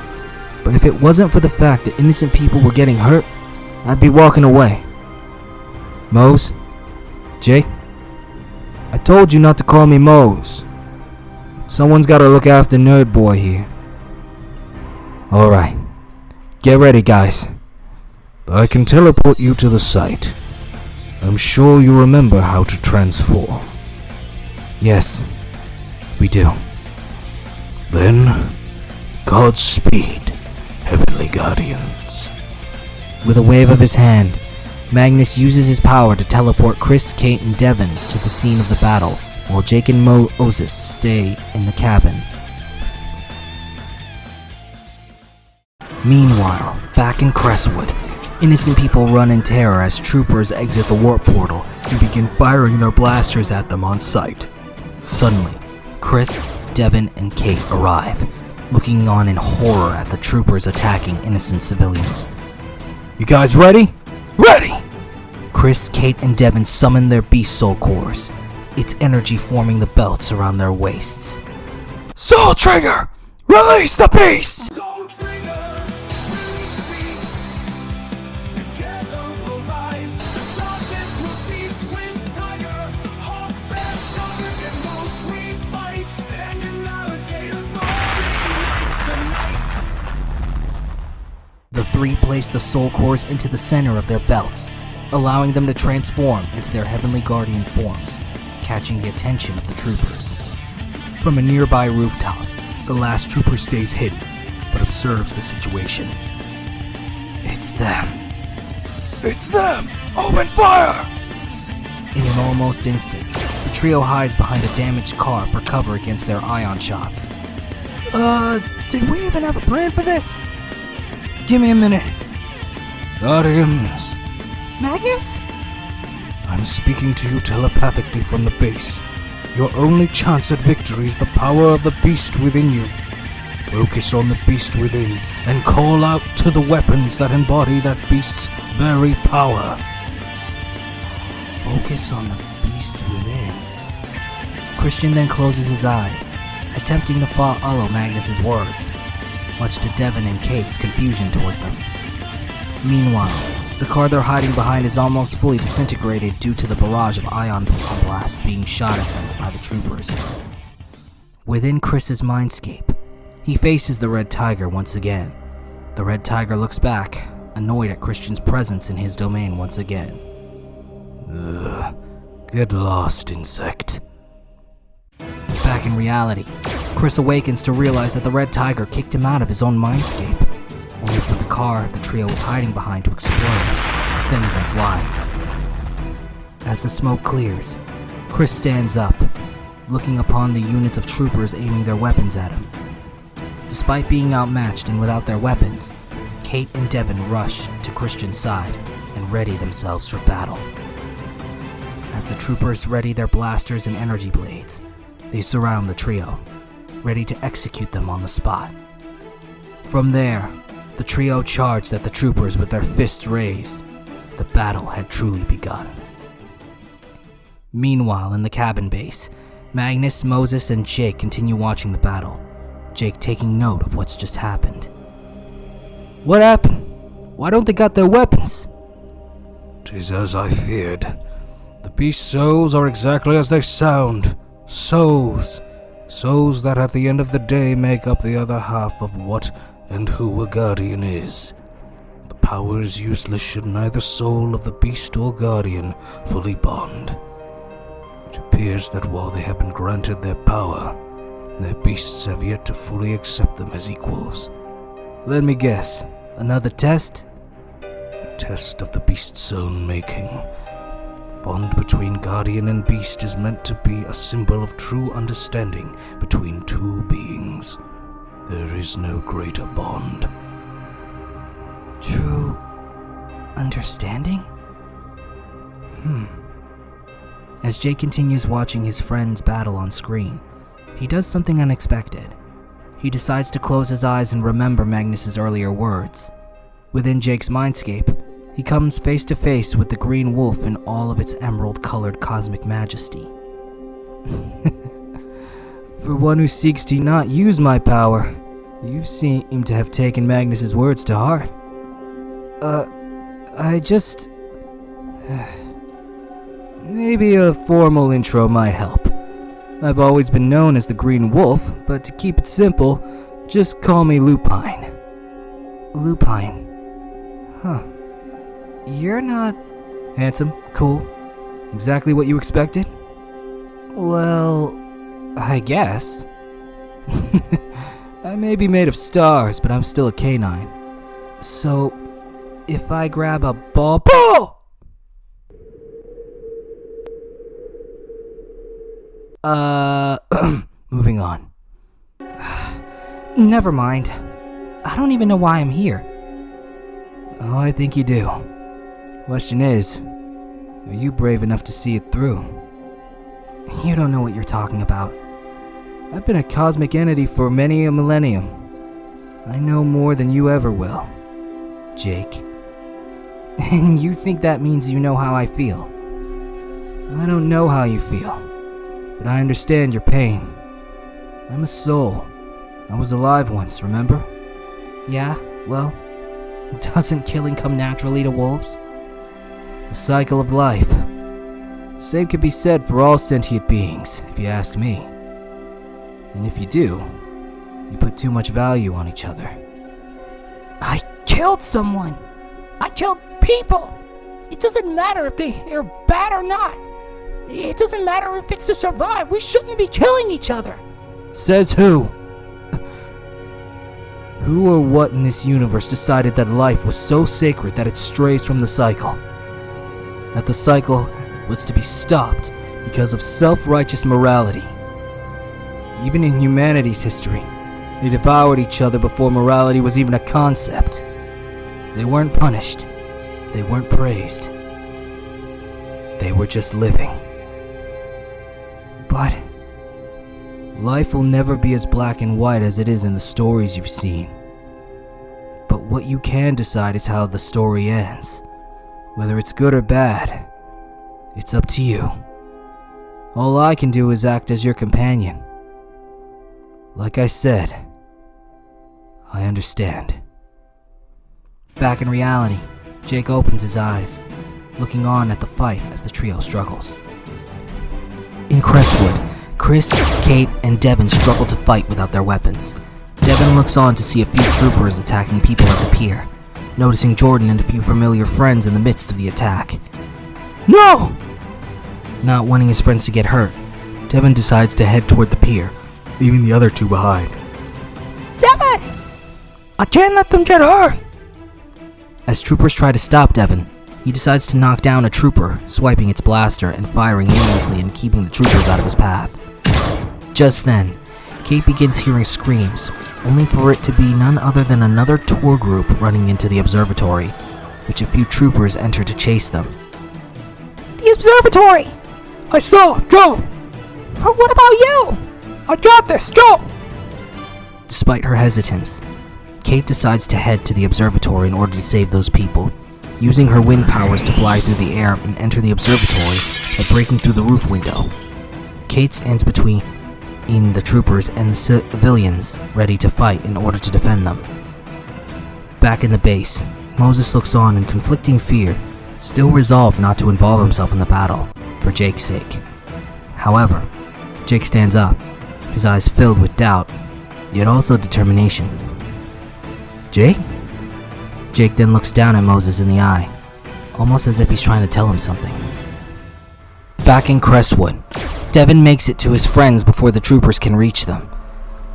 But if it wasn't for the fact that innocent people were getting hurt, I'd be walking away. Mose? Jake? I told you not to call me Mose. Someone's gotta look after Nerd Boy here. Alright. Get ready, guys. I can teleport you to the site. I'm sure you remember how to transform. Yes, we do. Then, Godspeed, Heavenly Guardians. With a wave of his hand, Magnus uses his power to teleport Chris, Kate, and Devin to the scene of the battle, while Jake and Moses stay in the cabin. Meanwhile, back in Crestwood, innocent people run in terror as troopers exit the warp portal and begin firing their blasters at them on sight. Suddenly, Chris, Devin, and Kate arrive, looking on in horror at the troopers attacking innocent civilians. You guys ready? Ready! Chris, Kate, and Devin summon their beast soul cores, its energy forming the belts around their waists. Soul Trigger! Release the beast! Soul Trigger, release the beast. Together we'll rise. The darkness will cease when Tiger, Hawk, Bear, Shark, and Wolf we fight. And in Alligator's law ignites the night. The three place the soul cores into the center of their belts, allowing them to transform into their heavenly guardian forms, catching the attention of the troopers. From a nearby rooftop, the last trooper stays hidden, but observes the situation. It's them. It's them! Open fire! In an almost instant, the trio hides behind a damaged car for cover against their ion shots. Did we even have a plan for this? Give me a minute. Guardians, Magnus? I'm speaking to you telepathically from the base. Your only chance at victory is the power of the beast within you. Focus on the beast within and call out to the weapons that embody that beast's very power. Focus on the beast within. Christian then closes his eyes, attempting to follow Magnus's words, much to Devin and Kate's confusion toward them. Meanwhile, the car they're hiding behind is almost fully disintegrated due to the barrage of ion blasts being shot at them by the troopers. Within Chris's mindscape, he faces the Red Tiger once again. The Red Tiger looks back, annoyed at Christian's presence in his domain once again. Get lost, insect. Back in reality, Chris awakens to realize that the Red Tiger kicked him out of his own mindscape, only for the car the trio was hiding behind to explode, sending them flying. As the smoke clears, Chris stands up, looking upon the units of troopers aiming their weapons at him. Despite being outmatched and without their weapons, Kate and Devin rush to Christian's side and ready themselves for battle. As the troopers ready their blasters and energy blades, they surround the trio, ready to execute them on the spot. From there, the trio charged at the troopers with their fists raised. The battle had truly begun. Meanwhile, in the cabin base, Magnus, Moses, and Jake continue watching the battle, Jake taking note of what's just happened. What happened? Why don't they got their weapons? 'Tis as I feared. The beast's souls are exactly as they sound. Souls. Souls that at the end of the day make up the other half of what and who a guardian is. The power is useless should neither soul of the beast or guardian fully bond. It appears that while they have been granted their power, their beasts have yet to fully accept them as equals. Let me guess, another test? A test of the beast's own making. Bond between guardian and beast is meant to be a symbol of true understanding between two beings. There is no greater bond. True understanding? As Jake continues watching his friend's battle on screen, he does something unexpected. He decides to close his eyes and remember Magnus's earlier words. Within Jake's mindscape, he comes face to face with the green wolf in all of its emerald-colored cosmic majesty. For one who seeks to not use my power, you seem to have taken Magnus's words to heart. Maybe a formal intro might help. I've always been known as the Green Wolf, but to keep it simple, just call me Lupine. Lupine. Huh. You're not handsome, cool, exactly what you expected? Well, I guess. I may be made of stars, but I'm still a canine. So, if I grab a ball... Moving on. Never mind. I don't even know why I'm here. Oh, I think you do. Question is, are you brave enough to see it through? You don't know what you're talking about. I've been a cosmic entity for many a millennium. I know more than you ever will, Jake. And you think that means you know how I feel? I don't know how you feel, but I understand your pain. I'm a soul. I was alive once, remember? Yeah, well, doesn't killing come naturally to wolves? The cycle of life. The same could be said for all sentient beings, if you ask me. And if you do, you put too much value on each other. I killed someone. I killed people. It doesn't matter if they are bad or not. It doesn't matter if it's to survive. We shouldn't be killing each other. Says who? Who or what in this universe decided that life was so sacred that it strays from the cycle? That the cycle was to be stopped because of self-righteous morality. Even in humanity's history, they devoured each other before morality was even a concept. They weren't punished. They weren't praised. They were just living. But life will never be as black and white as it is in the stories you've seen. But what you can decide is how the story ends. Whether it's good or bad, it's up to you. All I can do is act as your companion. Like I said, I understand. Back in reality, Jake opens his eyes, looking on at the fight as the trio struggles. In Crestwood, Chris, Kate, and Devin struggle to fight without their weapons. Devin looks on to see a few troopers attacking people at the pier, noticing Jordan and a few familiar friends in the midst of the attack. No! Not wanting his friends to get hurt, Devin decides to head toward the pier, leaving the other two behind. Devin! I can't let them get hurt! As troopers try to stop Devin, he decides to knock down a trooper, swiping its blaster and firing aimlessly and keeping the troopers out of his path. Just then, Kate begins hearing screams, only for it to be none other than another tour group running into the observatory, which a few troopers enter to chase them. The observatory! I saw! Go! What about you? I got this! Go! Despite her hesitance, Kate decides to head to the observatory in order to save those people, using her wind powers to fly through the air and enter the observatory by breaking through the roof window. Kate stands between the troopers and the civilians, ready to fight in order to defend them. Back in the base, Moses looks on in conflicting fear, still resolved not to involve himself in the battle, for Jake's sake. However, Jake stands up, his eyes filled with doubt, yet also determination. Jake? Jake then looks down at Moses in the eye, almost as if he's trying to tell him something. Back in Crestwood, Devin makes it to his friends before the troopers can reach them,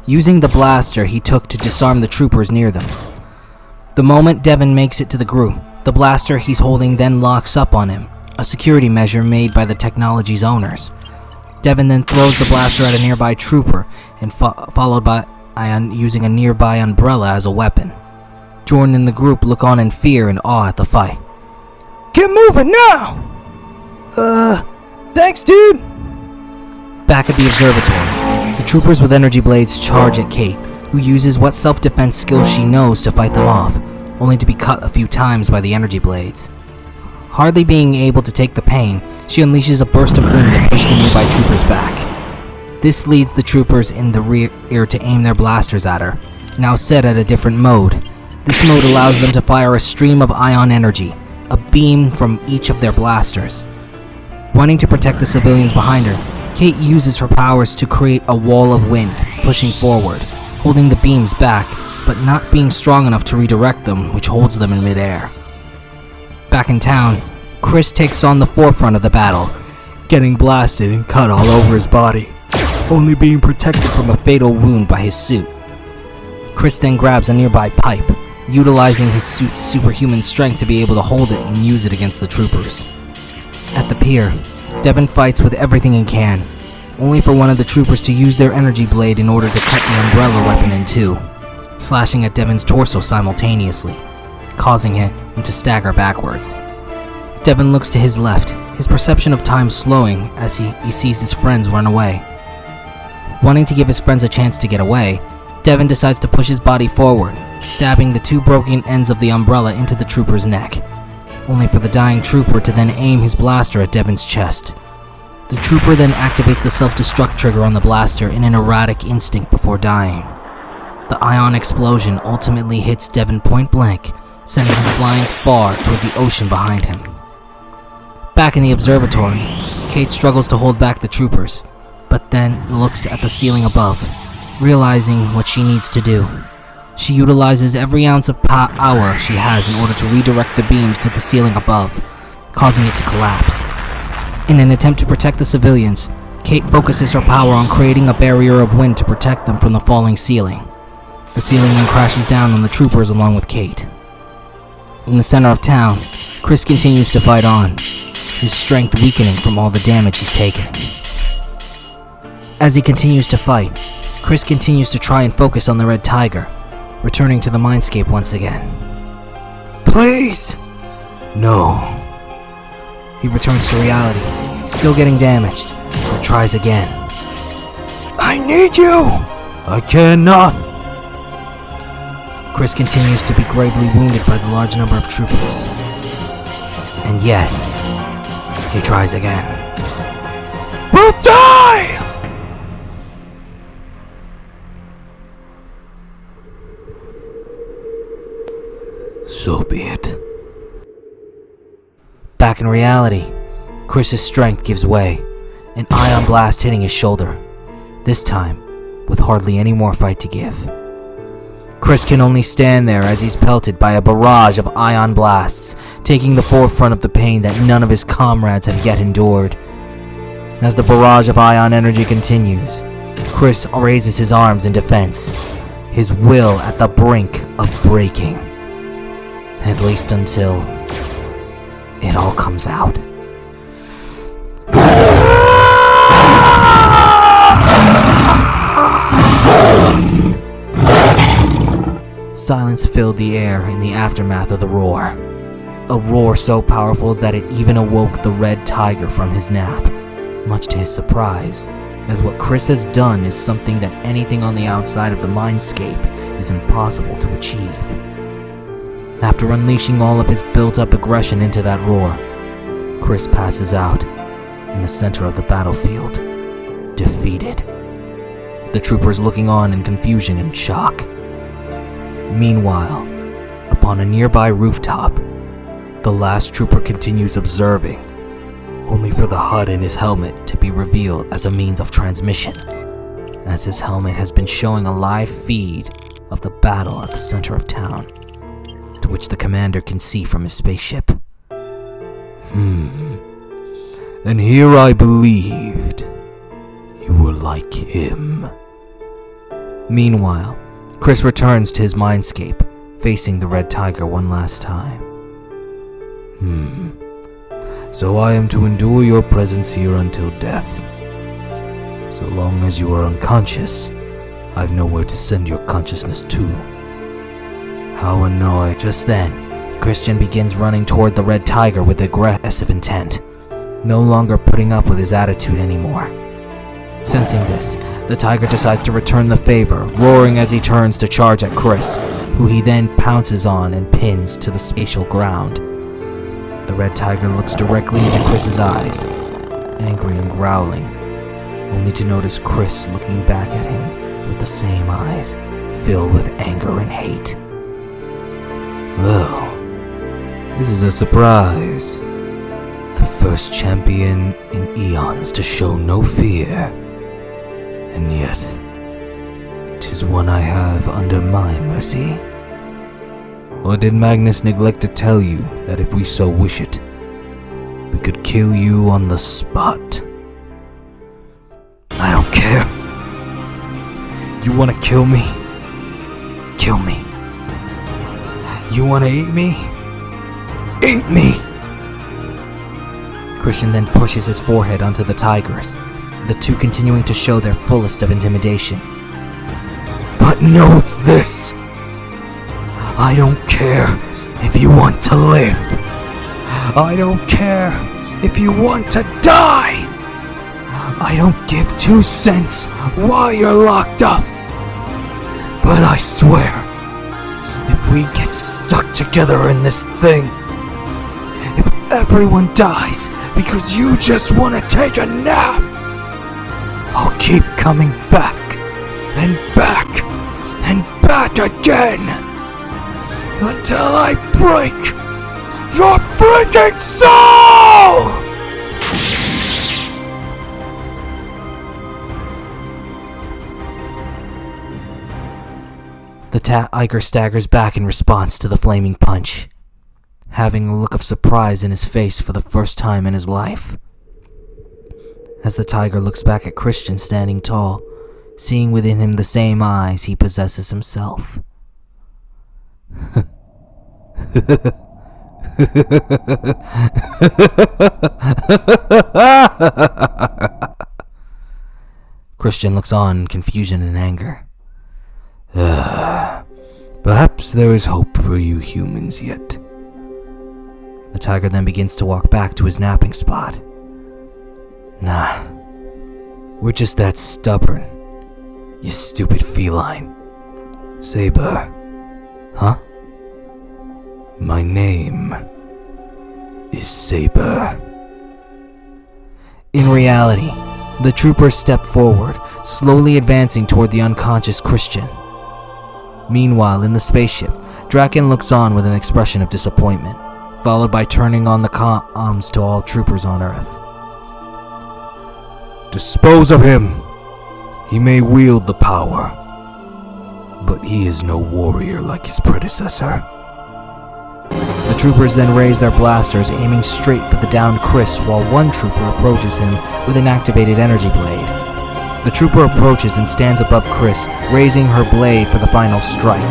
using the blaster he took to disarm the troopers near them. The moment Devin makes it to the group, the blaster he's holding then locks up on him, a security measure made by the technology's owners. Devin then throws the blaster at a nearby trooper, and followed by using a nearby umbrella as a weapon. Jordan and the group look on in fear and awe at the fight. Get moving now! Thanks, dude! Back at the observatory, the troopers with energy blades charge at Kate, who uses what self-defense skills she knows to fight them off, only to be cut a few times by the energy blades. Hardly being able to take the pain, she unleashes a burst of wind to push the nearby troopers back. This leads the troopers in the rear to aim their blasters at her, now set at a different mode. This mode allows them to fire a stream of ion energy, a beam from each of their blasters. Wanting to protect the civilians behind her, Kate uses her powers to create a wall of wind, pushing forward, holding the beams back, but not being strong enough to redirect them, which holds them in midair. Back in town, Chris takes on the forefront of the battle, getting blasted and cut all over his body, only being protected from a fatal wound by his suit. Chris then grabs a nearby pipe, utilizing his suit's superhuman strength to be able to hold it and use it against the troopers. At the pier, Devin fights with everything he can, only for one of the troopers to use their energy blade in order to cut the umbrella weapon in two, slashing at Devin's torso simultaneously, causing him to stagger backwards. Devin looks to his left, his perception of time slowing as he sees his friends run away. Wanting to give his friends a chance to get away, Devin decides to push his body forward, stabbing the two broken ends of the umbrella into the trooper's neck, only for the dying trooper to then aim his blaster at Devin's chest. The trooper then activates the self-destruct trigger on the blaster in an erratic instinct before dying. The ion explosion ultimately hits Devin point blank, sending him flying far toward the ocean behind him. Back in the observatory, Kate struggles to hold back the troopers, but then looks at the ceiling above, realizing what she needs to do. She utilizes every ounce of power she has in order to redirect the beams to the ceiling above, causing it to collapse. In an attempt to protect the civilians, Kate focuses her power on creating a barrier of wind to protect them from the falling ceiling. The ceiling then crashes down on the troopers along with Kate. In the center of town, Chris continues to fight on, his strength weakening from all the damage he's taken. As he continues to fight, Chris continues to try and focus on the red tiger, returning to the mindscape once again. Please! No. He returns to reality, still getting damaged, but tries again. I need you! I cannot! Chris continues to be gravely wounded by the large number of troopers. And yet, he tries again. We'll die! So be it. Back in reality, Chris's strength gives way, an ion blast hitting his shoulder, this time with hardly any more fight to give. Chris can only stand there as he's pelted by a barrage of ion blasts, taking the forefront of the pain that none of his comrades have yet endured. As the barrage of ion energy continues, Chris raises his arms in defense, his will at the brink of breaking. At least until it all comes out. Silence filled the air in the aftermath of the roar. A roar so powerful that it even awoke the red tiger from his nap, much to his surprise, as what Chris has done is something that anything on the outside of the mindscape is impossible to achieve. After unleashing all of his built-up aggression into that roar, Chris passes out in the center of the battlefield, defeated. The troopers looking on in confusion and shock. Meanwhile, upon a nearby rooftop, the last trooper continues observing, only for the HUD in his helmet to be revealed as a means of transmission, as his helmet has been showing a live feed of the battle at the center of town, to which the commander can see from his spaceship. And here I believed you were like him. Meanwhile, Chris returns to his mindscape, facing the red tiger one last time. So I am to endure your presence here until death. So long as you are unconscious, I've nowhere to send your consciousness to. How annoying. Just then, Christian begins running toward the red tiger with aggressive intent, no longer putting up with his attitude anymore. Sensing this, the tiger decides to return the favor, roaring as he turns to charge at Chris, who he then pounces on and pins to the spatial ground. The red tiger looks directly into Chris's eyes, angry and growling, only to notice Chris looking back at him with the same eyes, filled with anger and hate. Well, this is a surprise. The first champion in eons to show no fear. And yet, 'tis one I have under my mercy. Or did Magnus neglect to tell you that if we so wish it, we could kill you on the spot? I don't care. You wanna kill me? Kill me. You wanna eat me? Eat me! Christian then pushes his forehead onto the tiger's, the two continuing to show their fullest of intimidation. But know this. I don't care if you want to live. I don't care if you want to die. I don't give 2 cents while you're locked up. But I swear, if we get stuck together in this thing, if everyone dies because you just want to take a nap, I'll keep coming back and back and back again until I break your freaking soul! The tiger staggers back in response to the flaming punch, having a look of surprise in his face for the first time in his life. As the tiger looks back at Christian standing tall, seeing within him the same eyes he possesses himself. Christian looks on in confusion and anger. Perhaps there is hope for you humans yet. The tiger then begins to walk back to his napping spot. Nah, we're just that stubborn, you stupid feline. Saber. Huh? My name is Saber. In reality, the troopers step forward, slowly advancing toward the unconscious Christian. Meanwhile, in the spaceship, Draken looks on with an expression of disappointment, followed by turning on the comms to all troopers on Earth. Dispose of him! He may wield the power, but he is no warrior like his predecessor. The troopers then raise their blasters, aiming straight for the downed Chris, while one trooper approaches him with an activated energy blade. The trooper approaches and stands above Chris, raising her blade for the final strike.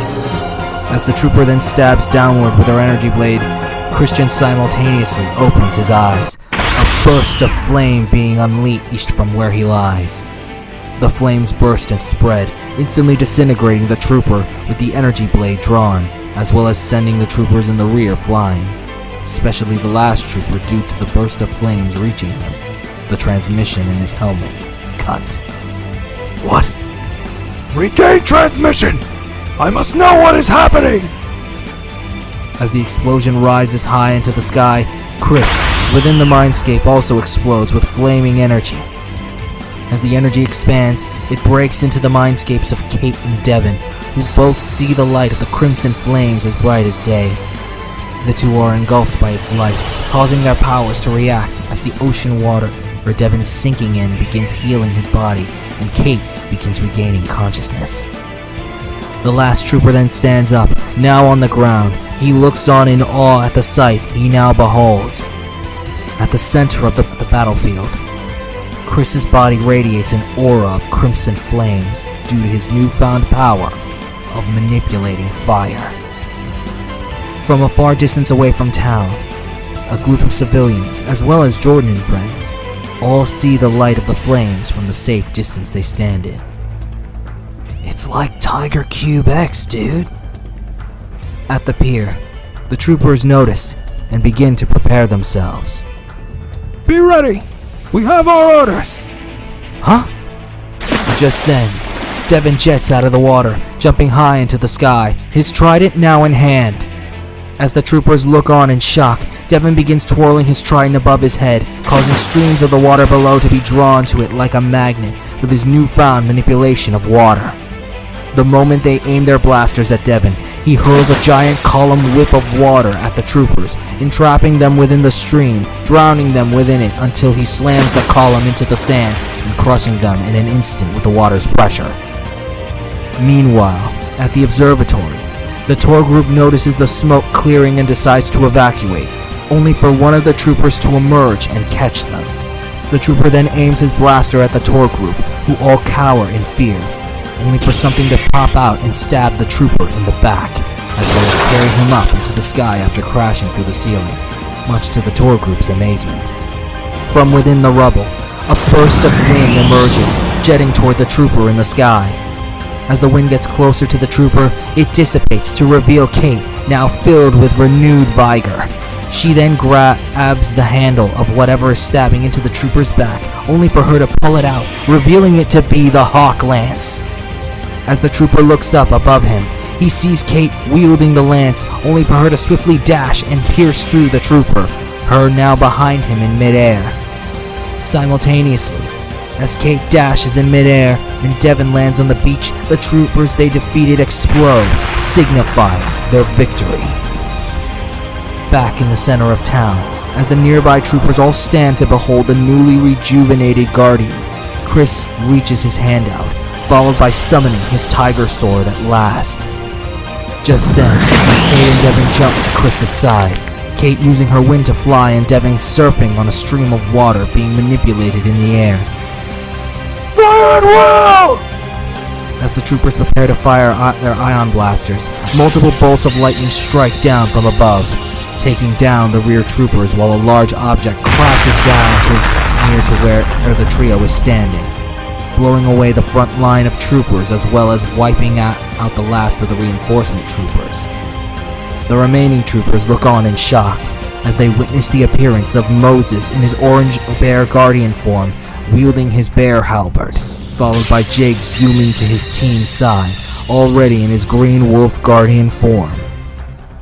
As the trooper then stabs downward with her energy blade, Christian simultaneously opens his eyes, a burst of flame being unleashed from where he lies. The flames burst and spread, instantly disintegrating the trooper with the energy blade drawn, as well as sending the troopers in the rear flying, especially the last trooper due to the burst of flames reaching him, the transmission in his helmet cut. What? Regain transmission! I must know what is happening! As the explosion rises high into the sky, Chris, within the mindscape, also explodes with flaming energy. As the energy expands, it breaks into the mindscapes of Kate and Devon, who both see the light of the crimson flames as bright as day. The two are engulfed by its light, causing their powers to react as the ocean water where Devon's sinking in begins healing his body, and Kate begins regaining consciousness. The last trooper then stands up, now on the ground. He looks on in awe at the sight he now beholds. At the center of the battlefield, Chris's body radiates an aura of crimson flames due to his newfound power of manipulating fire. From a far distance away from town, a group of civilians, as well as Jordan and friends, all see the light of the flames from the safe distance they stand in. It's like Tiger Cube X, dude. At the pier, the troopers notice and begin to prepare themselves. Be ready! We have our orders! Huh? Just then, Devon jets out of the water, jumping high into the sky, his trident now in hand. As the troopers look on in shock, Devon begins twirling his trident above his head, causing streams of the water below to be drawn to it like a magnet with his newfound manipulation of water. The moment they aim their blasters at Devon, he hurls a giant column whip of water at the troopers, entrapping them within the stream, drowning them within it until he slams the column into the sand and crushing them in an instant with the water's pressure. Meanwhile, at the observatory, the tour group notices the smoke clearing and decides to evacuate, only for one of the troopers to emerge and catch them. The trooper then aims his blaster at the tour group, who all cower in fear, only for something to pop out and stab the trooper in the back, as well as carry him up into the sky after crashing through the ceiling, much to the tour group's amazement. From within the rubble, a burst of wind emerges, jetting toward the trooper in the sky. As the wind gets closer to the trooper, it dissipates to reveal Kate, now filled with renewed vigor. She then grabs the handle of whatever is stabbing into the trooper's back, only for her to pull it out, revealing it to be the Hawk Lance. As the trooper looks up above him, he sees Kate wielding the lance, only for her to swiftly dash and pierce through the trooper, her now behind him in midair. Simultaneously, as Kate dashes in midair and Devon lands on the beach, the troopers they defeated explode, signifying their victory. Back in the center of town, as the nearby troopers all stand to behold the newly rejuvenated Guardian, Chris reaches his hand out, followed by summoning his tiger sword at last. Just then, Kate and Devon jump to Chris's side, Kate using her wind to fly and Devon surfing on a stream of water being manipulated in the air. Fire at will! As the troopers prepare to fire their ion blasters, multiple bolts of lightning strike down from above, taking down the rear troopers while a large object crashes down near to where the trio is standing, blowing away the front line of troopers as well as wiping out the last of the reinforcement troopers. The remaining troopers look on in shock as they witness the appearance of Moses in his orange bear guardian form, wielding his bear halberd, followed by Jake zooming to his team's side, already in his green wolf guardian form.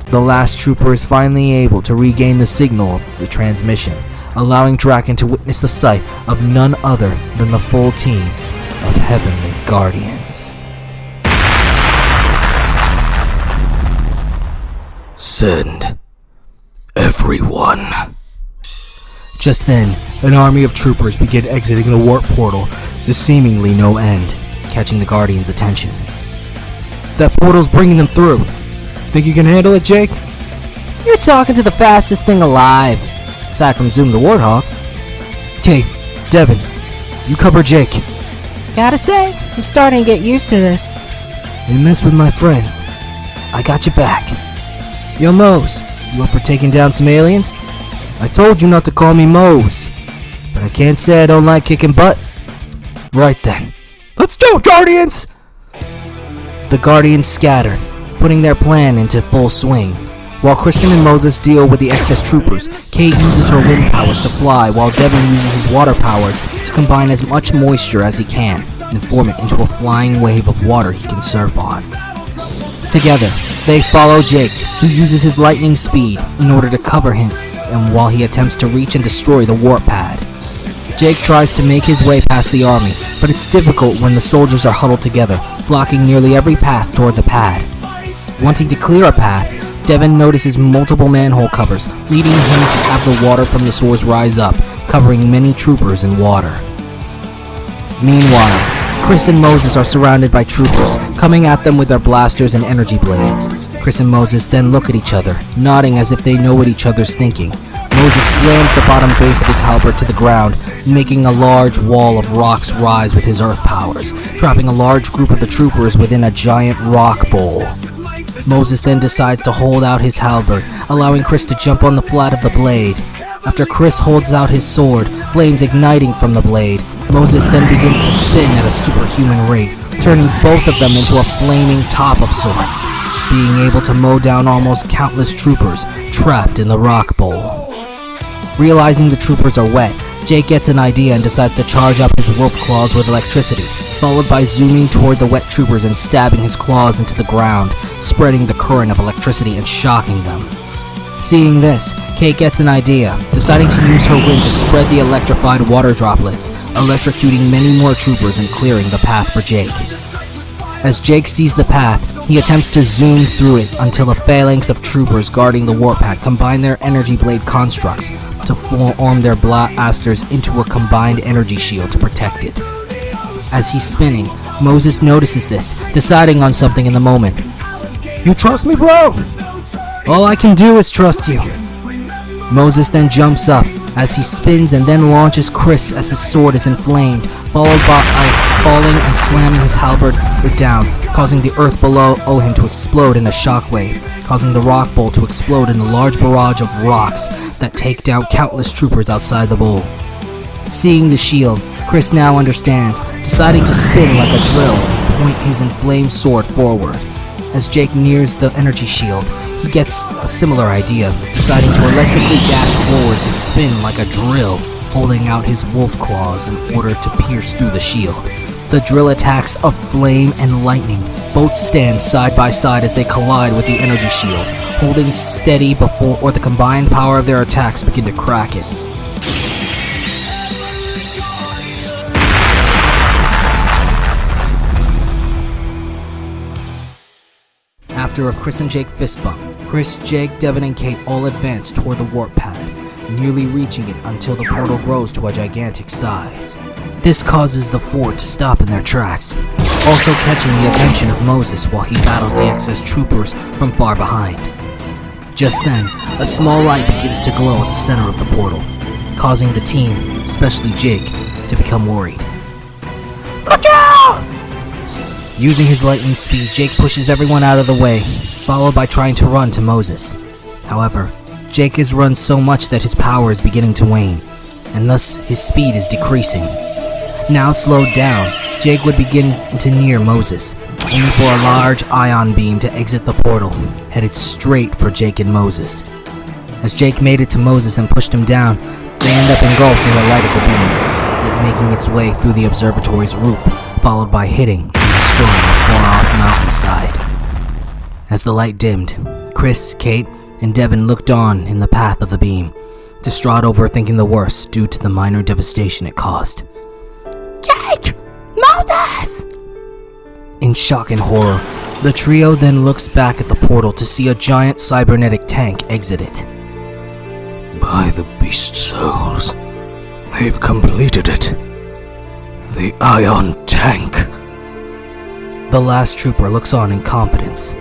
The last trooper is finally able to regain the signal of the transmission, allowing Draken to witness the sight of none other than the full team of Heavenly Guardians. Send everyone. Just then, an army of troopers begin exiting the warp portal to seemingly no end, catching the Guardians' attention. That portal's bringing them through. Think you can handle it, Jake? You're talking to the fastest thing alive, aside from Zoom the Warthog. Okay, Devin, you cover Jake. Gotta say, I'm starting to get used to this. You mess with my friends, I got your back. Yo, Mose, you up for taking down some aliens? I told you not to call me Mose, but I can't say I don't like kicking butt. Right then, let's do it, Guardians! The Guardians scatter, putting their plan into full swing. While Christian and Moses deal with the excess troopers, Kate uses her wind powers to fly, while Devin uses his water powers to combine as much moisture as he can and form it into a flying wave of water he can surf on. Together, they follow Jake, who uses his lightning speed in order to cover him, and while he attempts to reach and destroy the warp pad. Jake tries to make his way past the army, but it's difficult when the soldiers are huddled together, blocking nearly every path toward the pad. Wanting to clear a path, Devin notices multiple manhole covers, leading him to have the water from the source rise up, covering many troopers in water. Meanwhile, Chris and Moses are surrounded by troopers, coming at them with their blasters and energy blades. Chris and Moses then look at each other, nodding as if they know what each other's thinking. Moses slams the bottom base of his halberd to the ground, making a large wall of rocks rise with his earth powers, trapping a large group of the troopers within a giant rock bowl. Moses then decides to hold out his halberd, allowing Chris to jump on the flat of the blade. After Chris holds out his sword, flames igniting from the blade, Moses then begins to spin at a superhuman rate, turning both of them into a flaming top of sorts, being able to mow down almost countless troopers trapped in the rock bowl. Realizing the troopers are wet, Jake gets an idea and decides to charge up his wolf claws with electricity, followed by zooming toward the wet troopers and stabbing his claws into the ground, spreading the current of electricity and shocking them. Seeing this, Kate gets an idea, deciding to use her wind to spread the electrified water droplets, electrocuting many more troopers and clearing the path for Jake. As Jake sees the path, he attempts to zoom through it until a phalanx of troopers guarding the warp pad combine their energy blade constructs to form their blasters into a combined energy shield to protect it. As he's spinning, Moses notices this, deciding on something in the moment. You trust me, bro? All I can do is trust you. Moses then jumps up as he spins and then launches Chris as his sword is inflamed, followed by falling and slamming his halberd down, causing the earth below him to explode in a shockwave, causing the rock bowl to explode in a large barrage of rocks that take down countless troopers outside the bowl. Seeing the shield, Chris now understands, deciding to spin like a drill and point his inflamed sword forward. As Jake nears the energy shield, he gets a similar idea, deciding to electrically dash forward and spin like a drill, holding out his wolf claws in order to pierce through the shield. The drill attacks of flame and lightning both stand side by side as they collide with the energy shield, holding steady before the combined power of their attacks begin to crack it. After a Chris and Jake fist bump, Chris, Jake, Devin, and Kate all advance toward the warp pad, nearly reaching it until the portal grows to a gigantic size. This causes the four to stop in their tracks, also catching the attention of Moses while he battles the excess troopers from far behind. Just then, a small light begins to glow at the center of the portal, causing the team, especially Jake, to become worried. Look out! Using his lightning speed, Jake pushes everyone out of the way, followed by trying to run to Moses. However, Jake has run so much that his power is beginning to wane, and thus his speed is decreasing. Now slowed down, Jake would begin to near Moses, aiming for a large ion beam to exit the portal, headed straight for Jake and Moses. As Jake made it to Moses and pushed him down, they end up engulfed in the light of the beam, it making its way through the observatory's roof, followed by hitting and destroying a far-off mountainside. As the light dimmed, Chris, Kate, and Devin looked on in the path of the beam, distraught over thinking the worst due to the minor devastation it caused. Jake! Moses! In shock and horror, the trio then looks back at the portal to see a giant cybernetic tank exit it. By the beast souls, they've completed it. The ion tank. The last trooper looks on in confidence.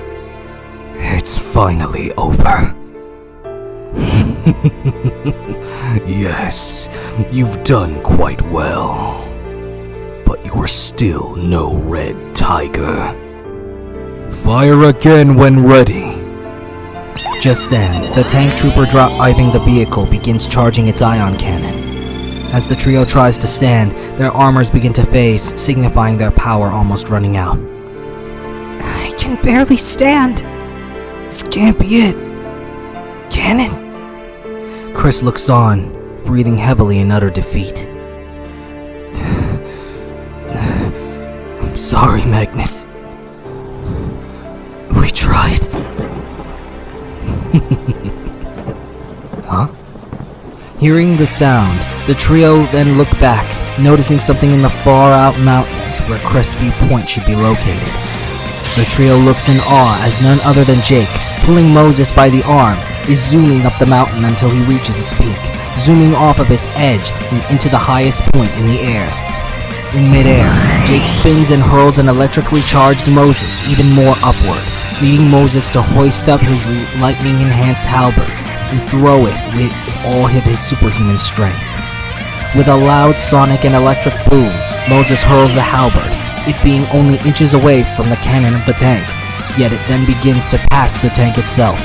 It's finally over. Yes, you've done quite well. But you're still no red tiger. Fire again when ready. Just then, the tank trooper driving the vehicle begins charging its ion cannon. As the trio tries to stand, their armors begin to phase, signifying their power almost running out. I can barely stand. This can't be it. Can it? Chris looks on, breathing heavily in utter defeat. I'm sorry, Magnus. We tried. Huh? Hearing the sound, the trio then look back, noticing something in the far-out mountains where Crestview Point should be located. The trio looks in awe as none other than Jake, pulling Moses by the arm, is zooming up the mountain until he reaches its peak, zooming off of its edge and into the highest point in the air. In midair, Jake spins and hurls an electrically charged Moses even more upward, leading Moses to hoist up his lightning-enhanced halberd and throw it with all of his superhuman strength. With a loud sonic and electric boom, Moses hurls the halberd, it being only inches away from the cannon of the tank, yet it then begins to pass the tank itself.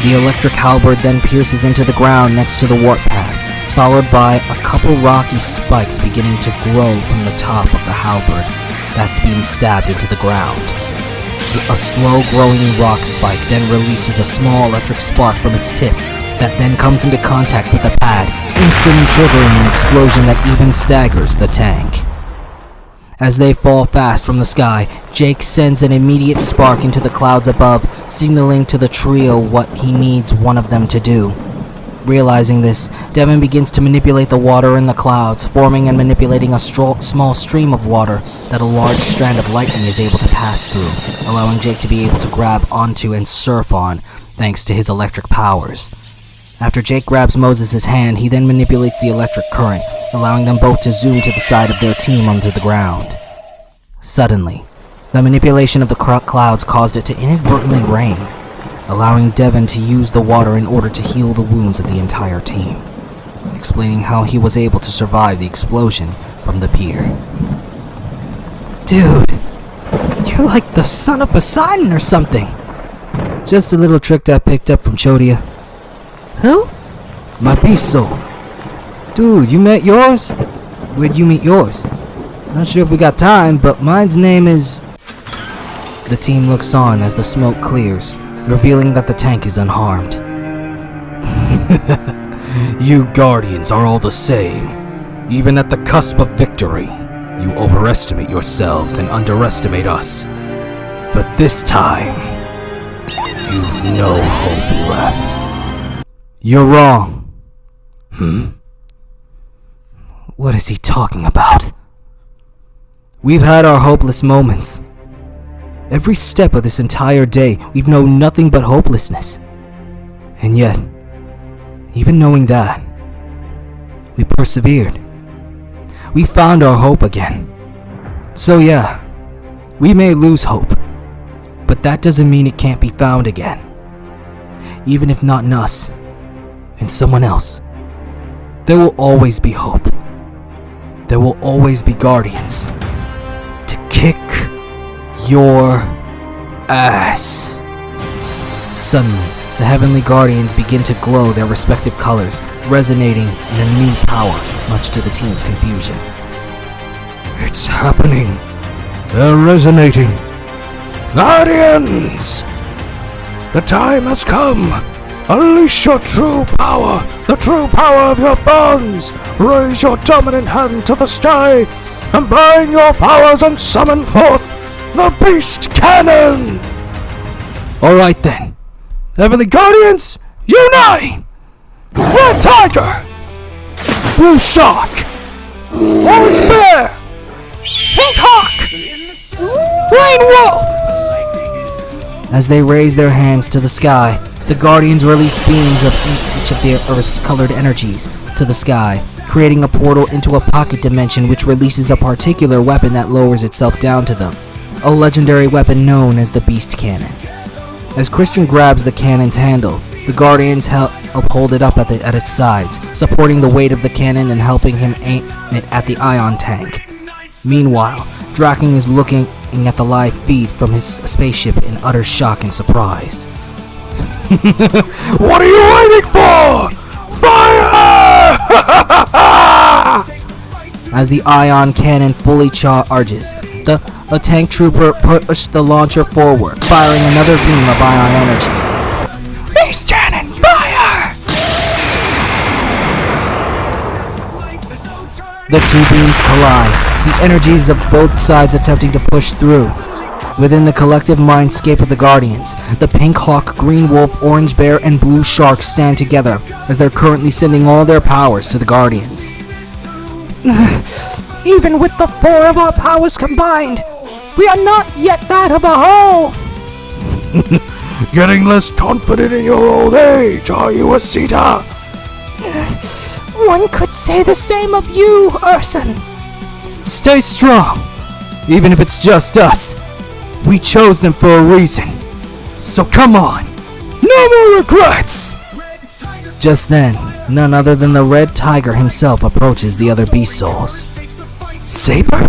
The electric halberd then pierces into the ground next to the warp pad, followed by a couple rocky spikes beginning to grow from the top of the halberd that's being stabbed into the ground. A slow-growing rock spike then releases a small electric spark from its tip that then comes into contact with the pad, instantly triggering an explosion that even staggers the tank. As they fall fast from the sky, Jake sends an immediate spark into the clouds above, signaling to the trio what he needs one of them to do. Realizing this, Devin begins to manipulate the water in the clouds, forming and manipulating a small stream of water that a large strand of lightning is able to pass through, allowing Jake to be able to grab onto and surf on, thanks to his electric powers. After Jake grabs Moses' hand, he then manipulates the electric current, allowing them both to zoom to the side of their team onto the ground. Suddenly, the manipulation of the clouds caused it to inadvertently rain, allowing Devin to use the water in order to heal the wounds of the entire team, explaining how he was able to survive the explosion from the pier. Dude, you're like the son of Poseidon or something. Just a little trick I picked up from Chodia. Who? My beast soul. Dude, you met yours? Where'd you meet yours? Not sure if we got time, but mine's name is... The team looks on as the smoke clears, revealing that the tank is unharmed. You Guardians are all the same. Even at the cusp of victory, you overestimate yourselves and underestimate us. But this time, you've no hope left. You're wrong. What is he talking about? We've had our hopeless moments. Every step of this entire day, we've known nothing but hopelessness. And yet, even knowing that, we persevered. We found our hope again. So yeah, we may lose hope, but that doesn't mean it can't be found again. Even if not in us, in someone else, there will always be hope. There will always be Guardians to kick your ass. Suddenly, The Heavenly Guardians begin to glow their respective colors, resonating in a new power, much to the team's confusion. It's happening. They're resonating. Guardians! The time has come. Unleash your true power, the true power of your bonds. Raise your dominant hand to the sky. Combine your powers and summon forth the Beast Cannon! Alright then. Heavenly Guardians, unite! Red Tiger! Blue Shark! Orange Bear! Pink Hawk! Green Wolf! As they raise their hands to the sky, the Guardians release beams of each of their Earth's-colored energies to the sky, creating a portal into a pocket dimension which releases a particular weapon that lowers itself down to them, a legendary weapon known as the Beast Cannon. As Christian grabs the cannon's handle, the Guardians hold it up at its sides, supporting the weight of the cannon and helping him aim it at the ion tank. Meanwhile, Draken is looking at the live feed from his spaceship in utter shock and surprise. What are you waiting for? Fire! As the ion cannon fully charges, the tank trooper pushed the launcher forward, firing another beam of ion energy. Beast Cannon, fire! The two beams collide, the energies of both sides attempting to push through. Within the collective mindscape of the Guardians, the Pink Hawk, Green Wolf, Orange Bear, and Blue Shark stand together as they're currently sending all their powers to the Guardians. Even with the four of our powers combined, we are not yet that of a whole. Getting less confident in your old age, are you, Asita? One could say the same of you, Urson. Stay strong, even if it's just us. We chose them for a reason. So come on, no more regrets! Just then, none other than the Red Tiger himself approaches the other Beast Souls. Saber?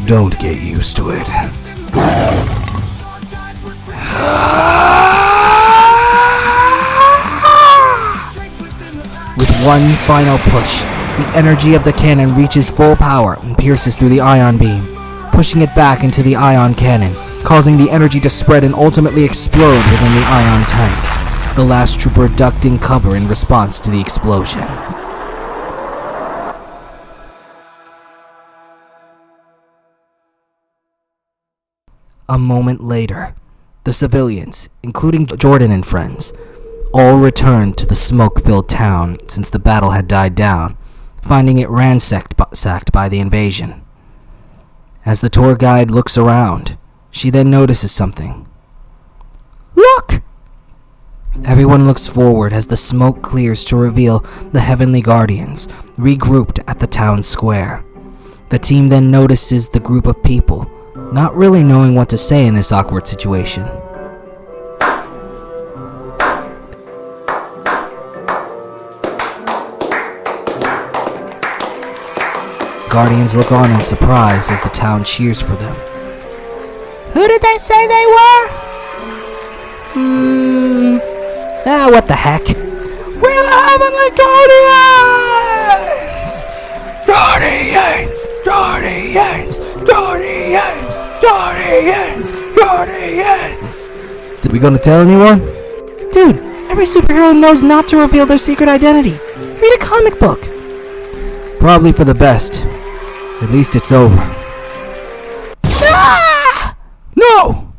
Don't get used to it. With one final push, the energy of the cannon reaches full power and pierces through the ion beam, pushing it back into the ion cannon, causing the energy to spread and ultimately explode within the ion tank. The last trooper ducked in cover in response to the explosion. A moment later, the civilians, including Jordan and friends, all returned to the smoke-filled town since the battle had died down, finding it ransacked by the invasion. As the tour guide looks around, she then notices something. Look! Everyone looks forward as the smoke clears to reveal the Heavenly Guardians, regrouped at the town square. The team then notices the group of people, not really knowing what to say in this awkward situation. Guardians look on in surprise as the town cheers for them. Who did they say they were? What the heck? We're the Heavenly Guardians! Guardians! Guardians! Guardians! Guardians! Guardians! Did we gonna tell anyone? Dude, every superhero knows not to reveal their secret identity. Read a comic book. Probably for the best. At least it's over. Ah! No!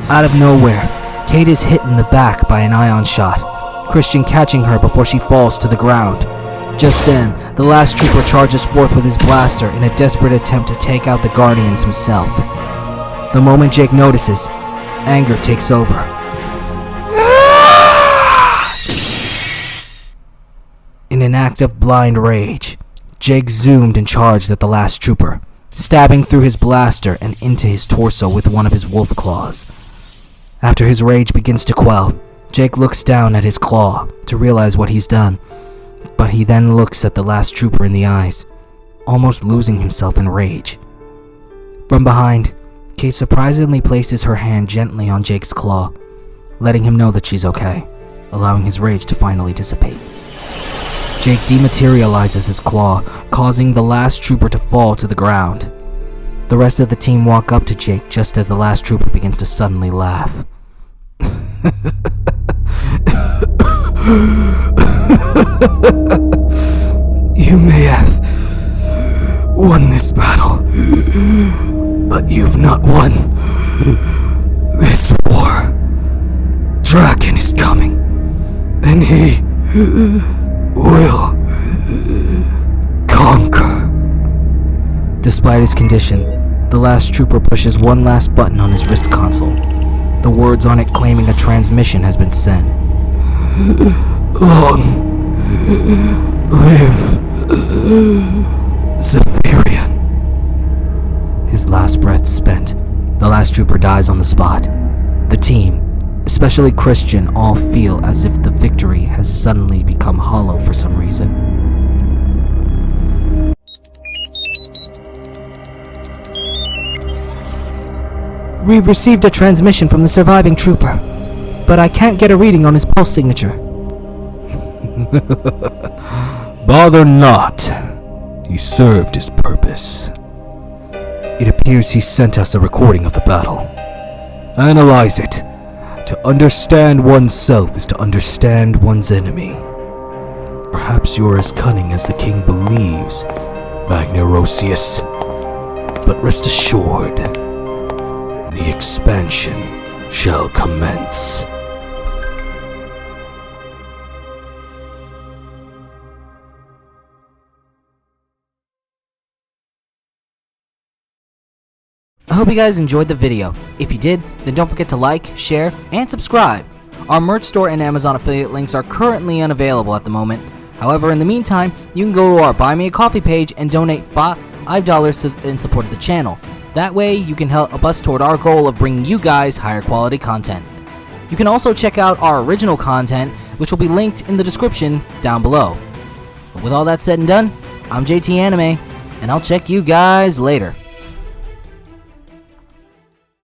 Out of nowhere, Kate is hit in the back by an ion shot, Christian catching her before she falls to the ground. Just then, the last trooper charges forth with his blaster in a desperate attempt to take out the Guardians himself. The moment Jake notices, anger takes over. In an act of blind rage, Jake zoomed and charged at the last trooper, stabbing through his blaster and into his torso with one of his wolf claws. After his rage begins to quell, Jake looks down at his claw to realize what he's done, but he then looks at the last trooper in the eyes, almost losing himself in rage. From behind, Kate surprisingly places her hand gently on Jake's claw, letting him know that she's okay, allowing his rage to finally dissipate. Jake dematerializes his claw, causing the last trooper to fall to the ground. The rest of the team walk up to Jake just as the last trooper begins to suddenly laugh. You may have won this battle, but you've not won this war. Draken is coming, and he will conquer. Despite his condition, the last trooper pushes one last button on his wrist console, the words on it claiming a transmission has been sent. Long live Zephyrian. His last breath spent, the last trooper dies on the spot. The team, especially Christian, all feel as if the victory has suddenly become hollow for some reason. We've received a transmission from the surviving trooper, but I can't get a reading on his pulse signature. Bother not. He served his purpose. It appears he sent us a recording of the battle. Analyze it. To understand oneself is to understand one's enemy. Perhaps you're as cunning as the king believes, Magnarosius. But rest assured, the expansion shall commence. I hope you guys enjoyed the video. If you did, then don't forget to like, share, and subscribe. Our merch store and Amazon affiliate links are currently unavailable at the moment. However, in the meantime, you can go to our Buy Me a Coffee page and donate $5 in support of the channel. That way, you can help us toward our goal of bringing you guys higher quality content. You can also check out our original content, which will be linked in the description down below. But with all that said and done, I'm JT Anime, and I'll check you guys later.